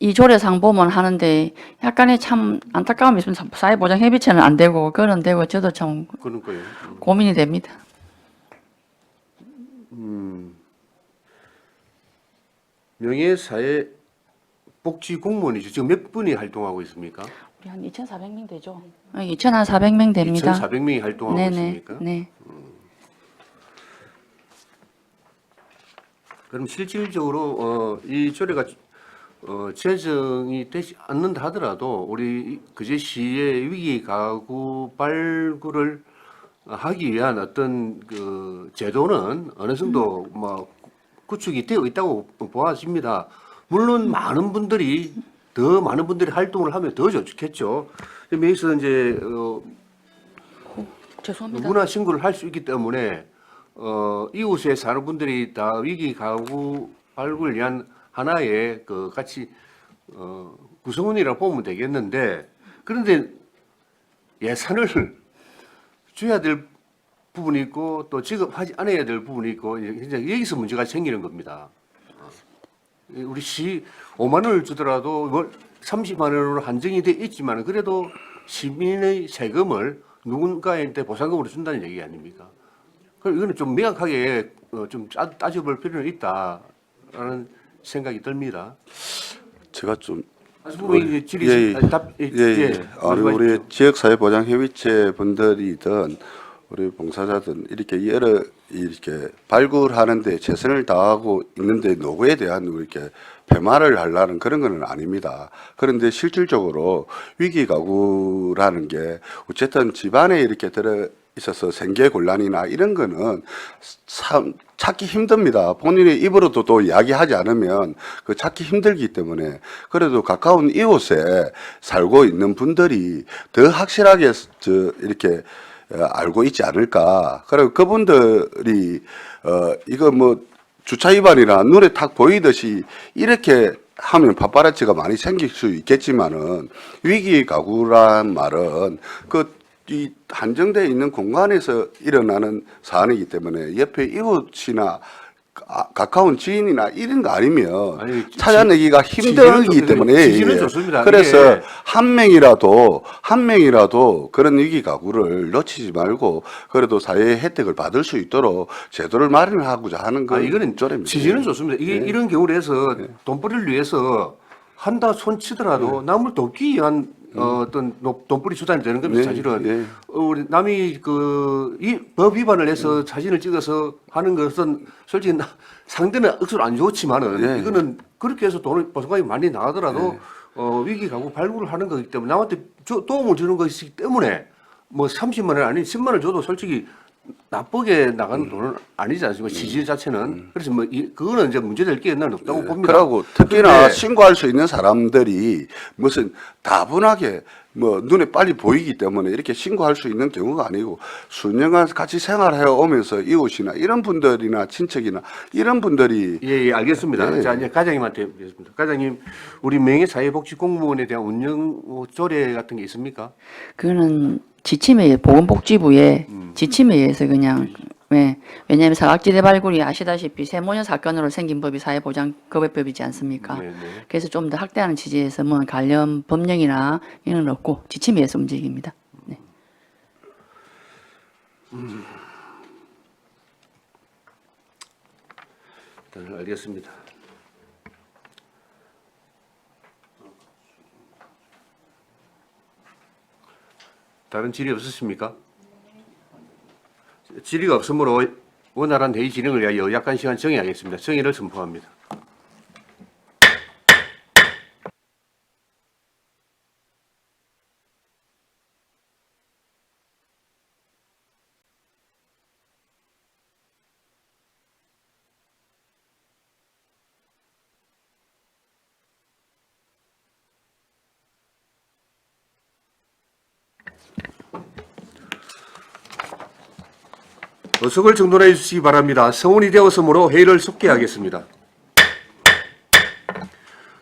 이 조례 상보면 하는데 약간의 참 안타까움이 있습니다. 사회보장협의체는 안 되고 그건 되고 저도 참 그런 거예요. 고민이 됩니다. 명예사회복지 공무원이죠. 지금 몇 분이 활동하고 있습니까? 우리 한 2,400명 되죠? 2,400명 됩니다. 2,400명이 활동하고 네네. 있습니까? 네. 그럼 실질적으로 이 조례가 제정이 되지 않는다 하더라도 우리 그제시의 위기 가구 발굴을 하기 위한 어떤 그 제도는 어느 정도 뭐 구축이 되어 있다고 보아집니다. 물론 더 많은 분들이 활동을 하면 더 좋겠죠. 여기서 이제 죄송합니다. 누구나 신고를 할 수 있기 때문에 이웃에 사는 분들이 다 위기 가구 발굴을 위한 하나의 그 같이 구성원이라고 보면 되겠는데 그런데 예산을 줘야 될 부분이 있고 또 지급하지 않아야 될 부분이 있고 이제 여기서 문제가 생기는 겁니다. 우리 시 5만 원을 주더라도 월 30만 원으로 한정이 돼 있지만 그래도 시민의 세금을 누군가한테 보상금으로 준다는 얘기 아닙니까? 그럼 이거는 좀 명확하게 좀 따져볼 필요는 있다라는 생각이 듭니다. 제가 좀 아니, 질의, 예, 아니, 답, 예, 예. 아니, 우리 지역사회보장협의체 분들이든 우리 봉사자든 이렇게 여러 이렇게 발굴하는데 최선을 다하고 있는데 노고에 대한 이렇게 폐말을 하려는 그런 건 아닙니다. 그런데 실질적으로 위기 가구라는 게 어쨌든 집안에 이렇게 들어 있어서 생계 곤란이나 이런 거는 참 찾기 힘듭니다. 본인의 입으로도 또 이야기하지 않으면 그 찾기 힘들기 때문에 그래도 가까운 이웃에 살고 있는 분들이 더 확실하게 이렇게 알고 있지 않을까. 그리고 그분들이 이거 뭐 주차 위반이나 눈에 탁 보이듯이 이렇게 하면 파파라치가 많이 생길 수 있겠지만은 위기 가구란 말은 이 한정되어 있는 공간에서 일어나는 사안이기 때문에 옆에 이웃이나 가까운 지인이나 이런 거 아니면 아니, 찾아내기가 힘들기 때문에 지지는 좋습니다. 그래서 이게 한 명이라도 그런 위기 가구를 놓치지 말고 그래도 사회의 혜택을 받을 수 있도록 제도를 마련하고자 하는 건 이거는 조례입니다. 지지는 좋습니다. 이게 네. 이런 경우에서 돈벌이를 위해서 한다 손치더라도 남을 돕기 위한 어떤 돈벌이 수단이 되는 겁니다. 네, 사실은 네. 우리 남이 이 법 위반을 해서 사진을 찍어서 하는 것은 솔직히 상대는 억수로 안 좋지만은 네. 이거는 그렇게 해서 돈을 보상금이 많이 나가더라도 위기 가구 발굴을 하는 거기 때문에 남한테 도움을 주는 것이기 때문에 뭐 30만 원 아닌 10만 원 줘도 솔직히 나쁘게 나가는 돈은 아니지 않습니까? 지지 자체는. 그래서 뭐 그거는 이제 문제될 게 옛날에 없다고 봅니다. 그러고 특히나 그런데 신고할 수 있는 사람들이 무슨 다분하게 뭐 눈에 빨리 보이기 때문에 이렇게 신고할 수 있는 경우가 아니고 수년간 같이 생활해 오면서 이웃이나 이런 분들이나 친척이나 이런 분들이 예, 알겠습니다. 네. 자, 이제 과장님한테 묻겠습니다. 과장님, 우리 명예사회복지공무원에 대한 운영 조례 같은 게 있습니까? 그거는 지침에 보건복지부의 지침에 의해서 그냥 왜냐하면 사각지대 발굴이 아시다시피 세모년 사건으로 생긴 법이 사회보장급여법이지 않습니까? 네, 네. 그래서 좀 더 확대하는 취지에서 뭐 관련 법령이나 이런 건 없고 지침에 의해서 움직입니다. 네. 알겠습니다. 다른 질의 없으십니까? 질의가 없으므로 원활한 회의 진행을 위하여 약간 시간 정의하겠습니다. 정의를 선포합니다. 의석을 정돈해 주시기 바랍니다. 성원이 되었으므로 회의를 속개하겠습니다.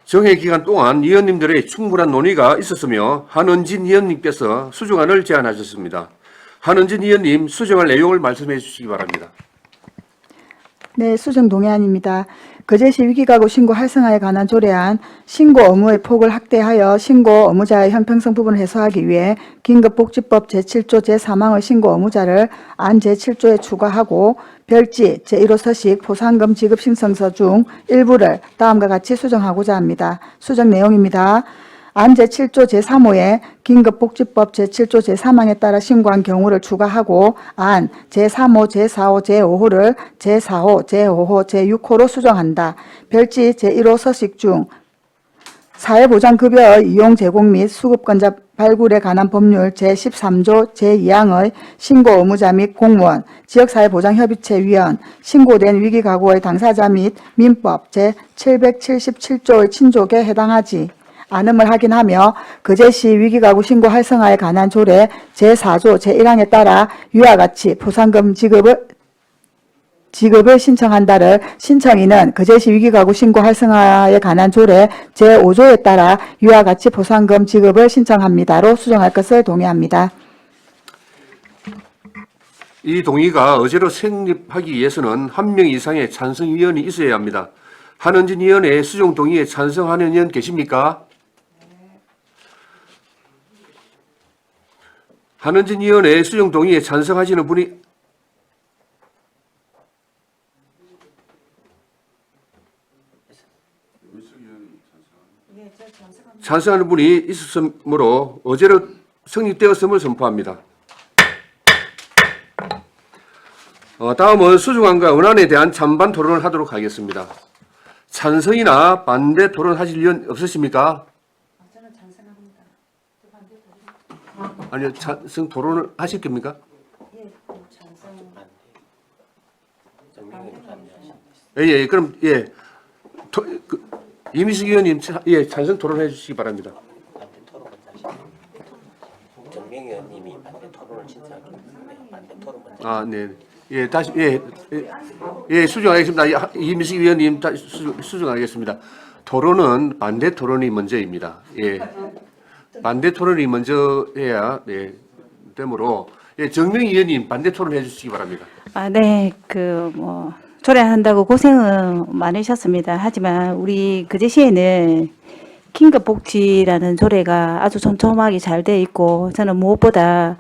정회 기간 동안 위원님들의 충분한 논의가 있었으며 한은진 위원님께서 수정안을 제안하셨습니다. 한은진 위원님 수정할 내용을 말씀해 주시기 바랍니다. 네, 수정 동의안입니다. 거제시 위기가구 신고 활성화에 관한 조례안, 신고 의무의 폭을 확대하여 신고 의무자의 형평성 부분을 해소하기 위해 긴급복지법 제7조 제3항의 신고 의무자를 안 제7조에 추가하고 별지 제1호 서식 포상금 지급 신청서 중 일부를 다음과 같이 수정하고자 합니다. 수정 내용입니다. 안 제7조 제3호에 긴급복지법 제7조 제3항에 따라 신고한 경우를 추가하고 안 제3호, 제4호, 제5호를 제4호, 제5호, 제6호로 수정한다. 별지 제1호 서식 중 사회보장급여의 이용 제공 및 수급권자 발굴에 관한 법률 제13조 제2항의 신고 의무자 및 공무원, 지역사회보장협의체위원, 신고된 위기가구의 당사자 및 민법 제777조의 친족에 해당하지 않음을 확인하며 거제시 위기가구 신고 활성화에 관한 조례 제4조 제1항에 따라 위와 같이 포상금 지급을 신청한다를 신청인은 거제시 위기가구 신고 활성화에 관한 조례 제5조에 따라 위와 같이 포상금 지급을 신청합니다로 수정할 것을 동의합니다. 이 동의가 의제로 성립하기 위해서는 한 명 이상의 찬성위원이 있어야 합니다. 한은진 위원의 수정 동의에 찬성하는 위원 계십니까? 한은진 위원의 수정 동의에 찬성하시는 분이 찬성하는 분이 있었으므로 어제로 성립되었음을 선포합니다. 다음은 수정안과 원안에 대한 찬반 토론을 하도록 하겠습니다. 찬성이나 반대 토론하실 의원 없으십니까? 저는 찬성합니다. 아니요, 찬성 토론을 하실 겁니까? 예, 그럼 이미숙 의원님 찬성 토론해 주시기 바랍니다. 정명 의원님이 반대 토론을 신청하겠는데 반대 토론 먼저. 아, 네. 다시 수정하겠습니다. 이미숙 의원님 수정하겠습니다. 토론은 반대 토론이 먼저입니다. 반대 토론이 먼저 해야 되므로 정명 의원님 반대 토론 해주시기 바랍니다. 네, 조례한다고 고생은 많으셨습니다. 하지만 우리 거제시에는 긴급복지라는 조례가 아주 촘촘하게 잘 돼 있고 저는 무엇보다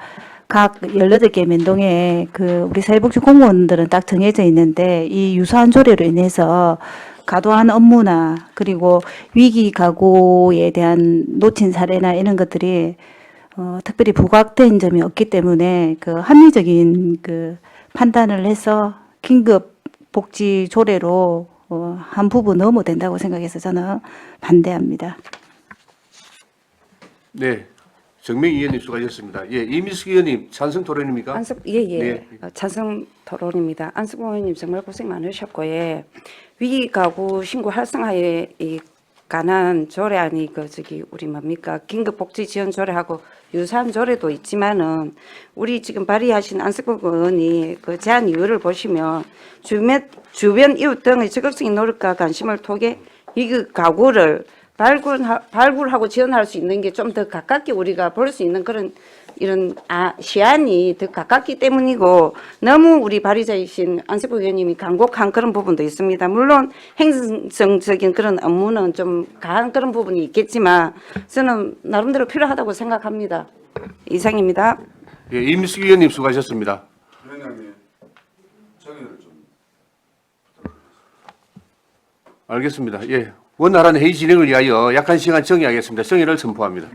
각 18개 면동에 우리 사회복지 공무원들은 딱 정해져 있는데 이 유사한 조례로 인해서 과도한 업무나 그리고 위기 가구에 대한 놓친 사례나 이런 것들이 특별히 부각된 점이 없기 때문에 합리적인 판단을 해서 긴급 복지 조례로 한 부분 넣으면 된다고 생각해서 저는 반대합니다. 네, 정명 의원님 수고하셨습니다. 이미숙 의원님 찬성 토론입니까? 네. 찬성 토론입니다. 안승국 의원님 정말 고생 많으셨고, 위기 가구 신고 활성화에 관한 조례안이 우리 긴급 복지 지원 조례하고 유사한 조례도 있지만은 우리 지금 발의하신 안승국 의원이 제안 이유를 보시면 주변 이웃 등의 적극적인 노력과 관심을 통해 위기 가구를 발굴하고 지원할 수 있는 게 좀 더 가깝게 우리가 볼 수 있는 이런 시안이 더 가깝기 때문이고 너무 우리 발의자이신 안세부 의원님이 간곡한 그런 부분도 있습니다. 물론 행정적인 그런 업무는 좀 강한 그런 부분이 있겠지만 저는 나름대로 필요하다고 생각합니다. 이상입니다. 이미숙 의원님 수고하셨습니다. 알겠습니다. 원활한 회의 진행을 위하여 약한 시간 정의하겠습니다. 정의를 선포합니다.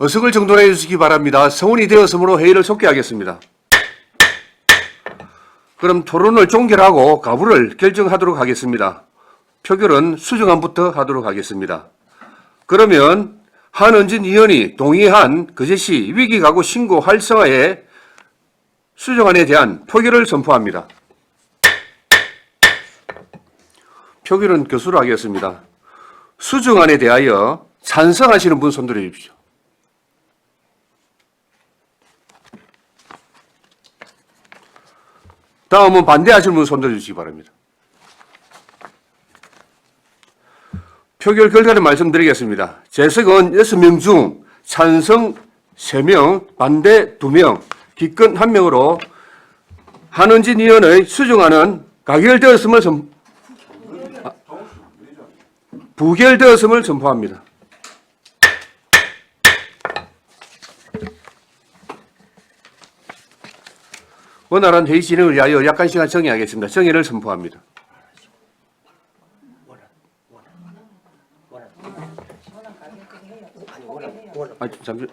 어석을 정돈해 주시기 바랍니다. 성운이 되었으므로 회의를 속개하겠습니다. 그럼 토론을 종결하고 가부를 결정하도록 하겠습니다. 표결은 수정안부터 하도록 하겠습니다. 그러면 한은진 의원이 동의한 거제시 위기가구 신고 활성화의 수정안에 대한 표결을 선포합니다. 표결은 교수로 하겠습니다. 수정안에 대하여 찬성하시는 분 손들어 주십시오. 다음은 반대하시는 분 손들어 주시기 바랍니다. 표결 결과를 말씀드리겠습니다. 재석은 6명 중 찬성 3명, 반대 2명, 기권 1명으로 한은진 의원의 수정안은 부결되었음을 선포합니다. 원활한 회의 진행을 위하여 약간 시간 정의하겠습니다. 정의를 선포합니다. 잠시.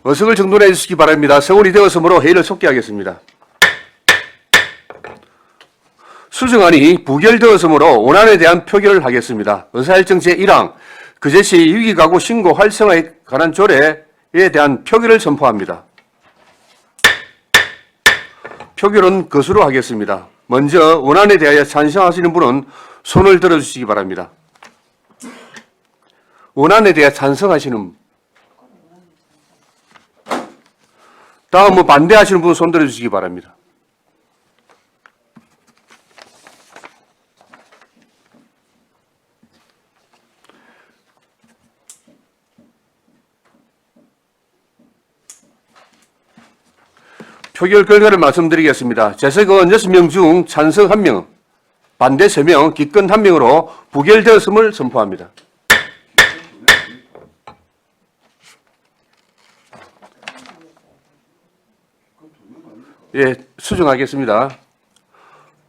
어석을 정돈해 주시기 바랍니다. 성운이 되었으므로 회의를 속개하겠습니다. 수정안이 부결되었으므로 원안에 대한 표결을 하겠습니다. 의사일정 제1항 거제시 위기가구 신고 활성화에 관한 조례에 대한 표결을 선포합니다. 표결은 것으로 하겠습니다. 먼저 원안에 대하여 찬성하시는 분은 손을 들어주시기 바랍니다. 원안에 대해 찬성하시는 분. 다음은 반대하시는 분 손 들어주시기 바랍니다. 표결 결과를 말씀드리겠습니다. 재석은 6명 중 찬성 1명, 반대 3명, 기권 1명으로 부결되었음을 선포합니다. 예, 수정하겠습니다.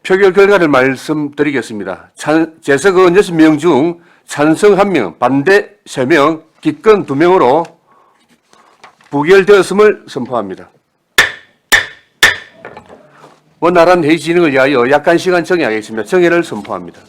표결 결과를 말씀드리겠습니다. 재석은 6명 중 찬성 1명, 반대 3명, 기권 2명으로 부결되었음을 선포합니다. 원활한 회의 진행을 위하여 약간 시간 정의하겠습니다. 정의를 선포합니다.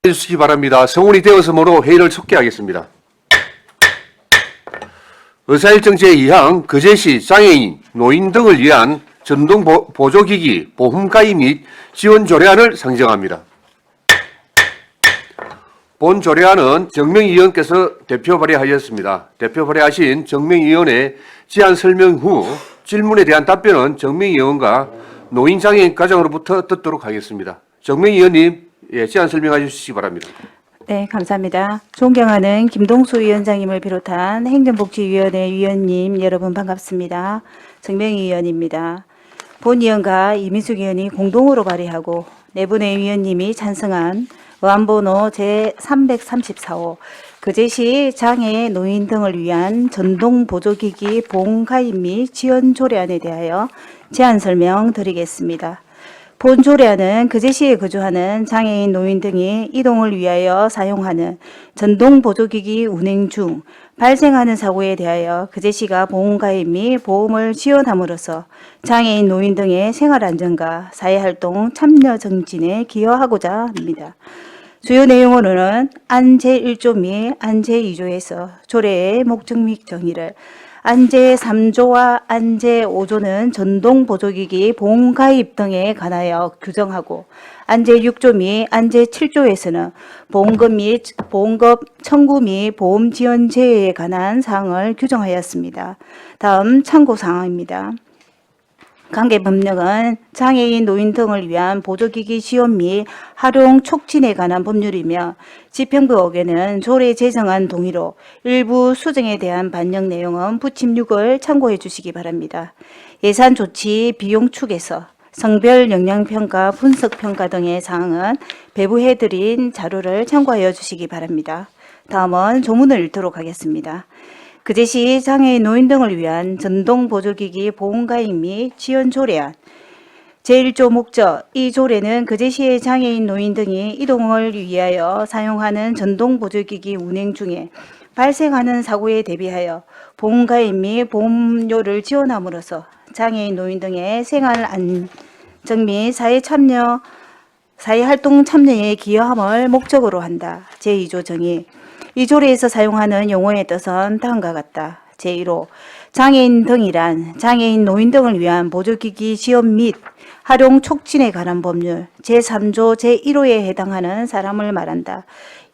해주시기 바랍니다. 성원이 되어서므로 회의를 속개하겠습니다. 의사일정 제2항 거제시 장애인, 노인 등을 위한 전동보조기기 보험가입 및 지원 조례안을 상정합니다. 본 조례안은 정명희 의원께서 대표 발의하였습니다. 대표 발의하신 정명희 의원의 제안 설명 후 질문에 대한 답변은 정명희 의원과 노인장애인 가장으로부터 듣도록 하겠습니다. 정명희 의원님, 제안 설명해 주시기 바랍니다. 네, 감사합니다. 존경하는 김동수 위원장님을 비롯한 행정복지위원회 위원님 여러분 반갑습니다. 정명희 의원입니다. 본 의원과 이민숙 의원이 공동으로 발의하고 네 분의 위원님이 찬성한 의안번호 제334호 거제시 장애 노인 등을 위한 전동보조기기 보험가입 및 지원 조례안에 대하여 제안 설명 드리겠습니다. 본 조례안은 거제시에 거주하는 장애인 노인 등이 이동을 위하여 사용하는 전동보조기기 운행 중 발생하는 사고에 대하여 거제시가 보험가입 및 보험을 지원함으로써 장애인 노인 등의 생활안전과 사회활동 참여 정진에 기여하고자 합니다. 주요 내용으로는 안 제1조 및 안 제2조에서 조례의 목적 및 정의를, 안 제3조와 안 제5조는 전동보조기기 보험가입 등에 관하여 규정하고, 안 제6조 및 안 제7조에서는 보험금 및 보험금 청구 및 보험 지원 제외에 관한 사항을 규정하였습니다. 다음 참고 사항입니다. 관계 법령은 장애인 노인 등을 위한 보조기기 지원 및 활용 촉진에 관한 법률이며 집행부 5개는 조례 제정안 동의로 일부 수정에 대한 반영 내용은 부침 6을 참고해 주시기 바랍니다. 예산 조치 비용 축에서 성별 영향평가 분석평가 등의 사항은 배부해드린 자료를 참고하여 주시기 바랍니다. 다음은 조문을 읽도록 하겠습니다. 거제시 장애인 노인 등을 위한 전동보조기기 보험가입 및 지원 조례안 제1조 목적, 이 조례는 거제시의 장애인 노인 등이 이동을 위하여 사용하는 전동보조기기 운행 중에 발생하는 사고에 대비하여 보험가입 및 보험료를 지원함으로써 장애인 노인 등의 생활 안정 및 사회활동 참여에 기여함을 목적으로 한다. 제2조 정의, 이 조례에서 사용하는 용어의 뜻은 다음과 같다. 제1호 장애인 등이란 장애인 노인 등을 위한 보조기기 지원 및 활용 촉진에 관한 법률 제3조 제1호에 해당하는 사람을 말한다.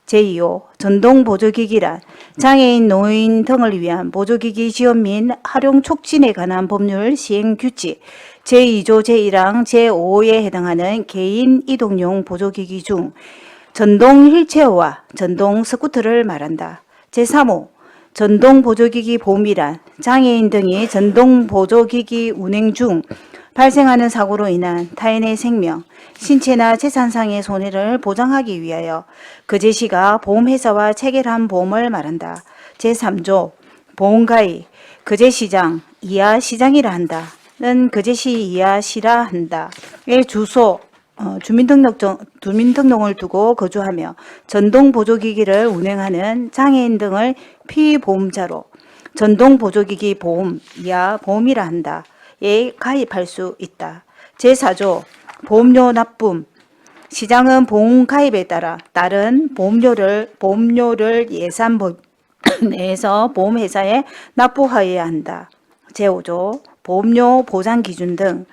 제2호 전동보조기기란 장애인 노인 등을 위한 보조기기 지원 및 활용 촉진에 관한 법률 시행규칙 제2조 제1항 제5호에 해당하는 개인 이동용 보조기기 중 전동 휠체어와 전동 스쿠터를 말한다. 제3호 전동보조기기 보험이란 장애인 등이 전동보조기기 운행 중 발생하는 사고로 인한 타인의 생명, 신체나 재산상의 손해를 보장하기 위하여 거제시가 보험회사와 체결한 보험을 말한다. 제3조 보험가입 거제시장 이하 시장이라 한다. 는 거제시 이하 시라 한다. 의 주소 주민등록을 두고 거주하며 전동보조기기를 운행하는 장애인 등을 피보험자로 전동보조기기 보험 이하 보험이라 한다. 에 가입할 수 있다. 제4조 보험료 납품 시장은 보험 가입에 따라 다른 보험료를 예산법 내에서 보험회사에 납부하여야 한다. 제5조 보험료 보장 기준 등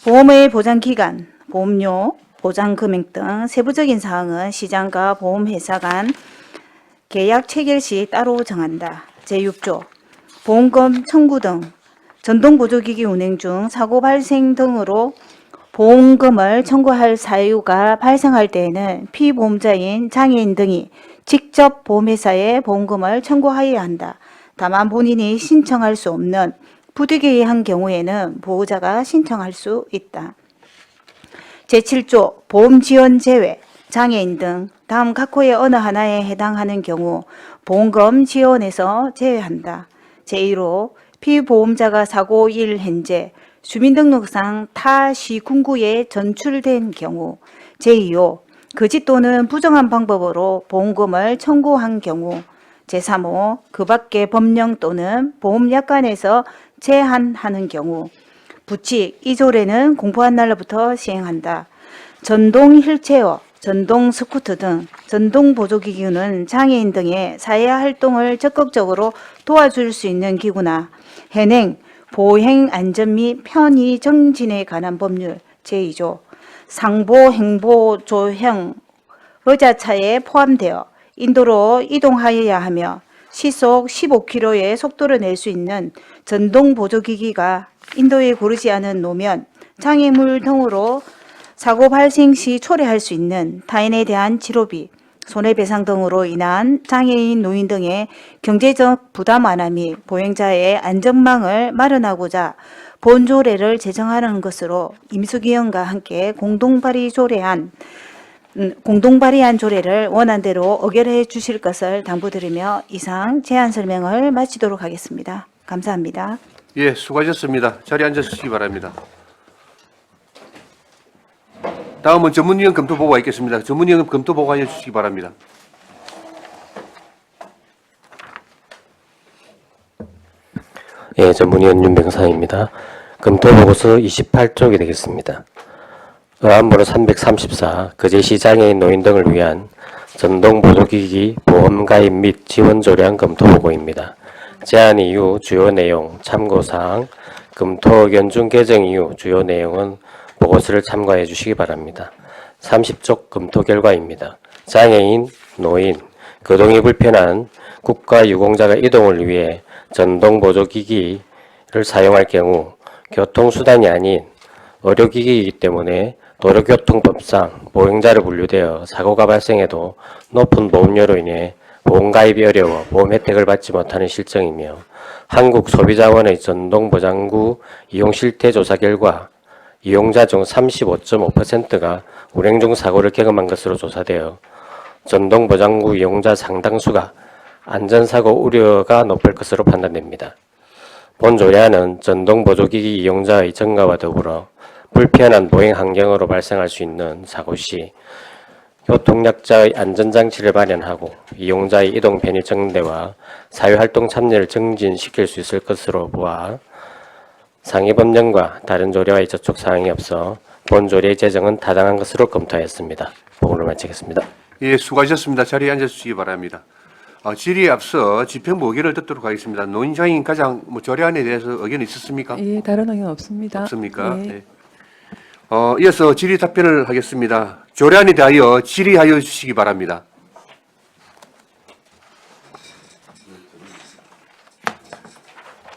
보험의 보장 기간, 보험료, 보장 금액 등 세부적인 사항은 시장과 보험회사 간 계약 체결 시 따로 정한다. 제6조 보험금 청구 등 전동보조기기 운행 중 사고 발생 등으로 보험금을 청구할 사유가 발생할 때에는 피보험자인 장애인 등이 직접 보험회사에 보험금을 청구하여야 한다. 다만 본인이 신청할 수 없는 부득이에 의한 경우에는 보호자가 신청할 수 있다. 제7조 보험 지원 제외, 장애인 등 다음 각호의 어느 하나에 해당하는 경우 보험금 지원에서 제외한다. 제1호 피보험자가 사고 일 현재 주민등록상 타 시군구에 전출된 경우. 제2호 거짓 또는 부정한 방법으로 보험금을 청구한 경우. 제3호 그 밖의 법령 또는 보험약관에서 제한하는 경우. 부칙 이 조례는 공포한 날로부터 시행한다. 전동 휠체어, 전동 스쿠터 등 전동 보조기구는 장애인 등의 사회활동을 적극적으로 도와줄 수 있는 기구나 현행, 보행 안전 및 편의 정진에 관한 법률 제2조 상보 행보 조형 의자차에 포함되어 인도로 이동하여야 하며 시속 15km의 속도를 낼 수 있는 전동 보조기기가 인도에 고르지 않은 노면, 장애물 등으로 사고 발생 시 초래할 수 있는 타인에 대한 치료비, 손해배상 등으로 인한 장애인, 노인 등의 경제적 부담 완화 및 보행자의 안전망을 마련하고자 본조례를 제정하는 것으로 임수기원과 함께 공동 발의한 조례를 원안대로 의결해 주실 것을 당부드리며 이상 제안 설명을 마치도록 하겠습니다. 감사합니다. 예, 수고하셨습니다. 자리에 앉으시기 바랍니다. 다음은 전문위원 검토 보고가 있겠습니다. 전문위원 검토 보고해 주시기 바랍니다. 예, 전문위원 윤병상입니다. 검토보고서 28쪽이 되겠습니다. 의안번호 334 거제시 장애인 노인 등을 위한 전동보조기기 보험가입 및 지원조례안 검토보고입니다. 제안 이후 주요 내용, 참고사항, 검토 의견 중 개정 이후 주요 내용은 보고서를 참고해 주시기 바랍니다. 30쪽 검토 결과입니다. 장애인, 노인, 거동이 불편한 국가 유공자가 이동을 위해 전동보조기기를 사용할 경우 교통수단이 아닌 의료기기이기 때문에 도로교통법상 보행자로 분류되어 사고가 발생해도 높은 보험료로 인해 보험가입이 어려워 보험 혜택을 받지 못하는 실정이며 한국소비자원의 전동보장구 이용 실태 조사 결과 이용자 중 35.5%가 운행 중 사고를 경험한 것으로 조사되어 전동보장구 이용자 상당수가 안전사고 우려가 높을 것으로 판단됩니다. 본 조례안은 전동보조기기 이용자의 증가와 더불어 불편한 보행 환경으로 발생할 수 있는 사고 시 교통약자의 안전장치를 마련하고 이용자의 이동 편의 증대와 사회활동 참여를 증진시킬 수 있을 것으로 보아 상위 법령과 다른 조례와의 접촉 사항이 없어 본 조례의 제정은 타당한 것으로 검토하였습니다. 보고를 마치겠습니다. 예, 수고하셨습니다. 자리에 앉으시기 바랍니다. 질의에 앞서 집행부 의견을 듣도록 하겠습니다. 노인장애인 가장 조례안에 대해서 의견이 있었습니까? 예, 다른 의견 없습니다. 없습니까? 예. 네. 이어서 질의 답변을 하겠습니다. 조례안에 대하여 질의하여 주시기 바랍니다.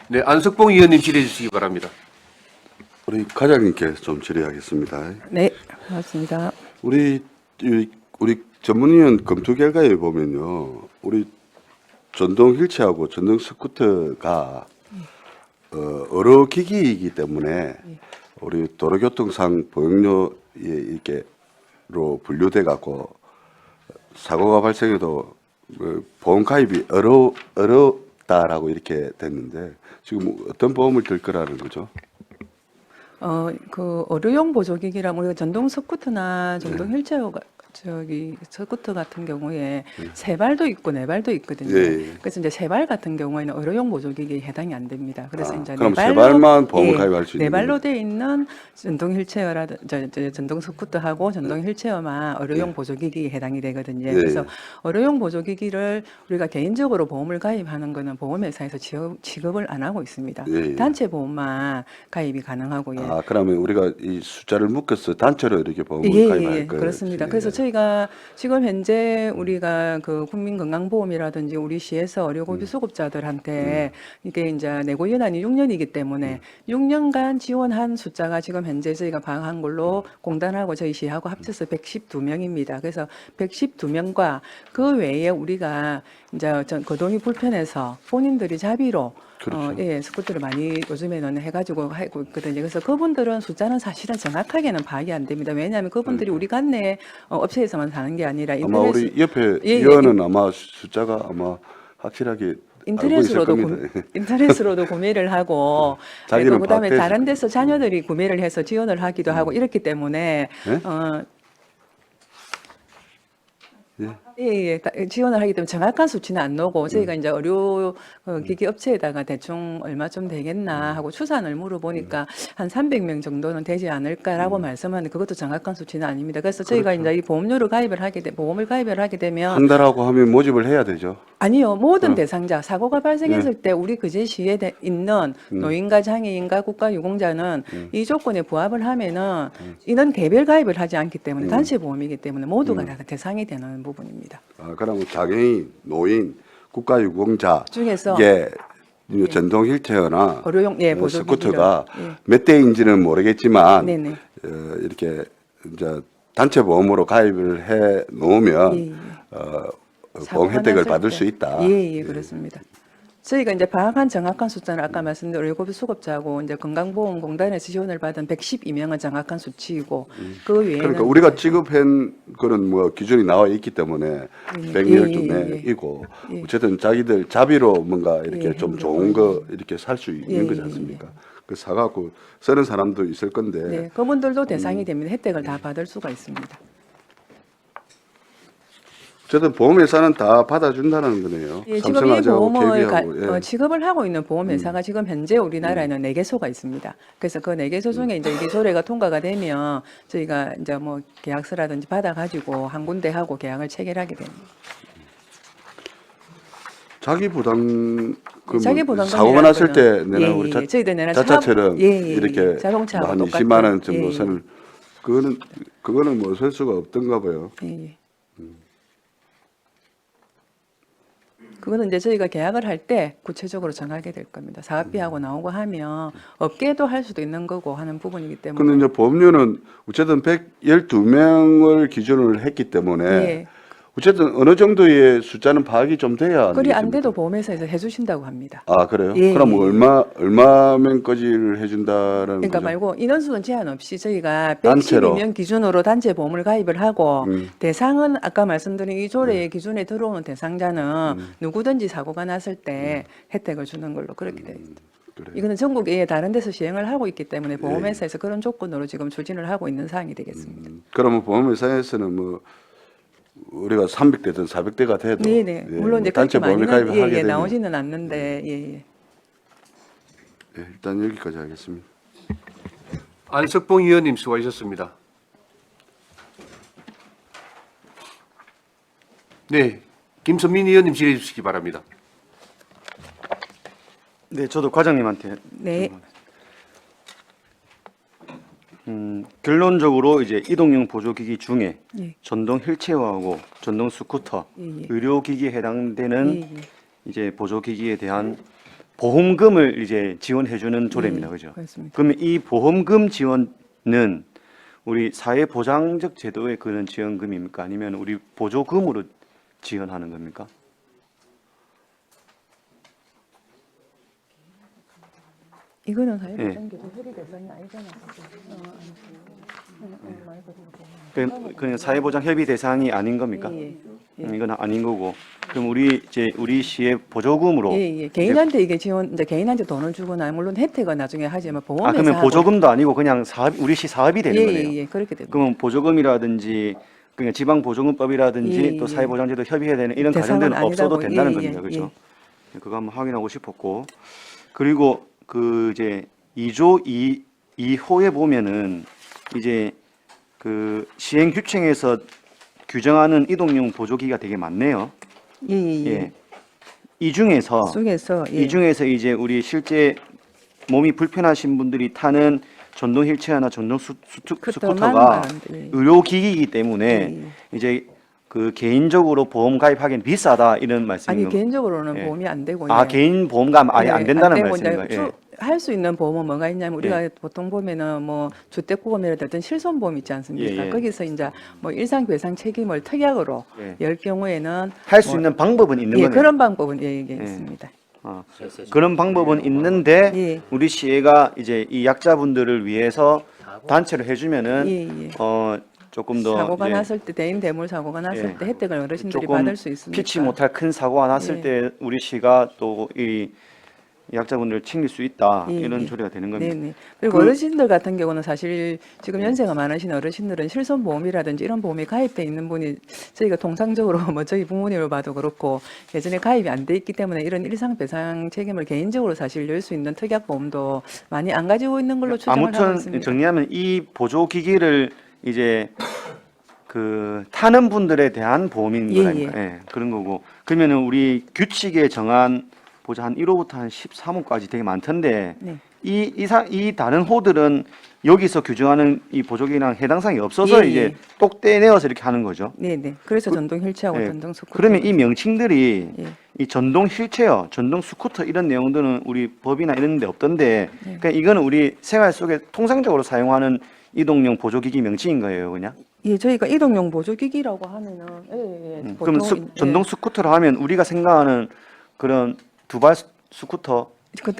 네, 안석봉 의원님 질의해 주시기 바랍니다. 우리 과장님께 좀 질의하겠습니다. 네, 맞습니다. 우리 전문위원 검토 결과에 보면요, 우리 전동 휠체어하고 전동 스쿠터가 의료 기기이기 때문에 우리 도로교통상 보행료에 이렇게로 분류돼 갖고 사고가 발생해도 보험 가입이 어렵다라고 이렇게 됐는데 지금 어떤 보험을 들 거라는 거죠? 그 의료용 보조기기랑 우리가 전동 스쿠터나 전동 휠체어가 스쿠터 같은 경우에 세 발도 있고 네 발도 있거든요. 예. 그래서 이제 세 발 같은 경우에는 의료용 보조기기에 해당이 안 됩니다. 그래서 이제 그럼 세 발만 보험 가입할 수 있는 네 발로 돼 있는 전동 휠체어라든지 전동 스쿠터하고 전동 휠체어만 의료용 보조기기에 해당이 되거든요. 그래서 의료용 보조기기를 우리가 개인적으로 보험을 가입하는 거는 보험회사에서 지급을 안 하고 있습니다. 단체 보험만 가입이 가능하고요. 그러면 우리가 이 숫자를 묶어서 단체로 이렇게 보험을 가입할 거예요. 그렇습니다. 그래서 저희가 지금 현재 우리가 그 국민건강보험이라든지 우리 시에서 의료고비 수급자들한테 이게 이제 내고 연한이 6년이기 때문에 6년간 지원한 숫자가 지금 현재 저희가 방한 걸로 공단하고 저희 시하고 합쳐서 112명입니다. 그래서 112명과 그 외에 우리가 이제 거동이 불편해서 본인들이 자비로 예, 스쿠터를 많이 요즘에는 해가지고 하고 있거든요. 그래서 그분들은 숫자는 사실은 정확하게는 파악이 안 됩니다. 왜냐하면 그분들이 우리 관내 업체에서만 사는 게 아니라 아마 우리 옆에 예, 위원은 아마 숫자가 아마 확실하게 인터넷으로도 알고 있을 겁니다. 인터넷으로도 구매를 하고 자기는 그다음에 파악돼서 다른 데서 자녀들이 구매를 해서 지원을 하기도 하고 이렇기 때문에 네? 예, 지원을 하기 때문에 정확한 수치는 안 나오고 저희가 이제 의료 기기 업체에다가 대충 얼마쯤 되겠나 하고 추산을 물어보니까 한 300명 정도는 되지 않을까라고 말씀하는데 그것도 정확한 수치는 아닙니다. 그래서 저희가 이제 이 보험료를 보험을 가입을 하게 되면 한 달하고 하면 모집을 해야 되죠. 아니요. 모든 대상자, 사고가 발생했을 때 우리 그제시에 있는 노인과 장애인과 국가유공자는 이 조건에 부합을 하면은 이는 개별 가입을 하지 않기 때문에 단체 보험이기 때문에 모두가 다 대상이 되는 부분입니다. 아, 그러면 장애인, 노인, 국가유공자 중에서 이게 전동 휠체어나 의료용 보조기기를, 스쿠터가 예. 몇 대인지는 모르겠지만 네네. 이렇게 이제 단체 보험으로 가입을 해 놓으면 예, 예. 보험 사고가 혜택을 났을 받을 때. 수 있다. 예, 그렇습니다. 저희가 이제 파악한 정확한 숫자는 아까 말씀드린 의료고비 수급자고 이제 건강보험공단에서 지원을 받은 112명은 정확한 수치이고 그 외에는 그러니까 우리가 지급한 그런 뭐 기준이 나와 있기 때문에 112명이고 예. 어쨌든 자기들 자비로 뭔가 이렇게 예, 좀 힘들고, 좋은 거 이렇게 살 수 있는 예, 거지 예, 않습니까? 그 사갖고 쓰는 사람도 있을 건데 네, 그분들도 대상이 됩니다. 혜택을 다 받을 수가 있습니다. 어쨌든 보험회사는 다 받아준다는 거네요. 예, 지금 이 삼성화재하고 보험을 KB하고 지급을 하고 있는 보험회사가 지금 현재 우리나라에는 4개소가 있습니다. 그래서 그 4개소 중에 이제 이게 조례가 통과가 되면 저희가 이제 뭐 계약서라든지 받아가지고 한 군데 하고 계약을 체결하게 됩니다. 자기 부담 자기 부담금이라는 사고가 났을 때 거는, 내가 예, 우리 예. 저희들 내는 자차처럼 예. 이렇게 자동차하고 한 똑같은, 20만 원 정도 예, 예. 선을 그거는 뭐 설 수가 없던가 봐요. 예. 그거는 이제 저희가 계약을 할 때 구체적으로 정하게 될 겁니다. 사업비하고 나오고 하면 업계도 할 수도 있는 거고 하는 부분이기 때문에. 근데 이제 보험료는 어쨌든 112명을 기준으로 했기 때문에 예. 어쨌든 어느 정도의 숫자는 파악이 좀 돼야 그리 안 되겠습니까? 돼도 보험회사에서 해주신다고 합니다. 아 그래요? 예, 그럼 예. 얼마명까지를 해준다는 그러니까 거죠? 말고 인원수는 제한 없이 저희가 단체로. 112명 기준으로 단체 보험을 가입을 하고 대상은 아까 말씀드린 이 조례의 기준에 들어오는 대상자는 누구든지 사고가 났을 때 혜택을 주는 걸로 그렇게 되어 있습니다. 그래요. 이거는 전국에 다른 데서 시행을 하고 있기 때문에 보험회사에서 그런 조건으로 지금 추진을 하고 있는 사항이 되겠습니다. 그러면 보험회사에서는 뭐 우리가 300대든 400대가 돼도 네네. 예, 물론 이제 단체 그렇게 보험을 많이는 가입하게 되면 나오지는 않는데 예. 예, 일단 여기까지 하겠습니다. 안석봉 의원님 수고하셨습니다. 네, 김선민 의원님 질의해 주시기 바랍니다. 네, 저도 과장님한테 네. 결론적으로 이제 이동용 보조기기 중에 예. 전동 휠체어하고 전동 스쿠터, 예. 의료기기에 해당되는 예. 이제 보조기기에 대한 보험금을 이제 지원해주는 조례입니다, 그죠? 그렇습니다. 그러면 이 보험금 지원은 우리 사회보장적 제도의 그런 지원금입니까? 아니면 우리 보조금으로 지원하는 겁니까? 이거는 사회보장제도 협의 대상이 아니잖아요. 그냥 사회보장 협의 대상이 아닌 겁니까? 예. 이건 아닌 거고. 그럼 우리 시의 보조금으로. 예. 개인한테 이게 지원 이제 개인한테 돈을 주거나 물론 혜택은 나중에 하지만 보험회사 그러면 보조금도 아니고 그냥 사업, 우리 시 사업이 되는 거네요. 예. 그렇게 됩니다. 그러면 보조금이라든지 그냥 지방보조금법이라든지 예. 또 사회보장제도 협의해야 되는 이런 대상은 과정들은 없어도 아니라고. 된다는 예. 겁니다, 그렇죠? 그거 한번 확인하고 싶었고, 그리고 그 이제 2조 2호에 보면은 이제 그 시행 규칙에서 규정하는 이동용 보조기가 되게 많네요. 예. 이 중에서 속에서 이 중에서 이제 우리 실제 몸이 불편하신 분들이 타는 전동 휠체어나 전동 그것도 스쿠터가 많은 사람들이. 의료기기이기 때문에 이제 그 개인적으로 보험 가입하기는 비싸다 이런 말씀인 아니 건가요? 개인적으로는 예. 보험이 안 되고 아 개인 보험가 아예 안 된다는 말씀인가요? 예. 할 수 있는 보험은 뭐가 있냐면 우리가 보통 보면은 뭐 주택보험이라든지 어떤 실손보험 있지 않습니까? 예, 예. 거기서 이제 뭐 일상배상 책임을 특약으로 예. 열 경우에는 할 수 뭐, 있는 방법은 있는 예, 거네요. 그런 방법은 예, 있습니다. 그런 방법은 있는데 예. 우리 시혜가 이제 이 약자분들을 위해서 단체로 해주면은 예, 예. 조금 더 사고가 이제 났을 때 대인 대물 사고가 났을 예. 때 혜택을 어르신들이 조금 받을 수 있습니다. 피치 못할 큰 사고가 났을 예. 때 우리 시가 또 이 약자분들을 챙길 수 있다 예, 이런 예. 조례가 되는 겁니다. 네네. 그리고 어르신들 같은 경우는 사실 지금 연세가 많으신 어르신들은 실손보험이라든지 이런 보험에 가입돼 있는 분이 저희가 통상적으로 뭐 저희 부모님을 봐도 그렇고 예전에 가입이 안 돼 있기 때문에 이런 일상배상 책임을 개인적으로 사실 열 수 있는 특약보험도 많이 안 가지고 있는 걸로 추정을 하고 아무튼 있습니다. 정리하면 이 보조기기를 이제 그 타는 분들에 대한 보험인 예, 거니까 그런 거고 그러면은 우리 규칙에 정한 보자 한 1호부터 한 13호까지 되게 많던데 네. 이 다른 호들은 여기서 규정하는 이 보조기기랑 해당 사항이 없어서 예, 이제 예. 똑 떼내어서 이렇게 하는 거죠. 네네. 그래서 전동 휠체어하고 예. 전동 스쿠터. 그러면 이 명칭들이 예. 이 전동 휠체어, 전동 스쿠터 이런 내용들은 우리 법이나 이런 데 없던데 그러니까 이거는 우리 생활 속에 통상적으로 사용하는 이동용 보조기기 명칭인 거예요, 그냥? 예, 저희가 이동용 보조기기라고 하면은 예. 그럼 보통 전동 스쿠터로 하면 우리가 생각하는 그런 두발 스쿠터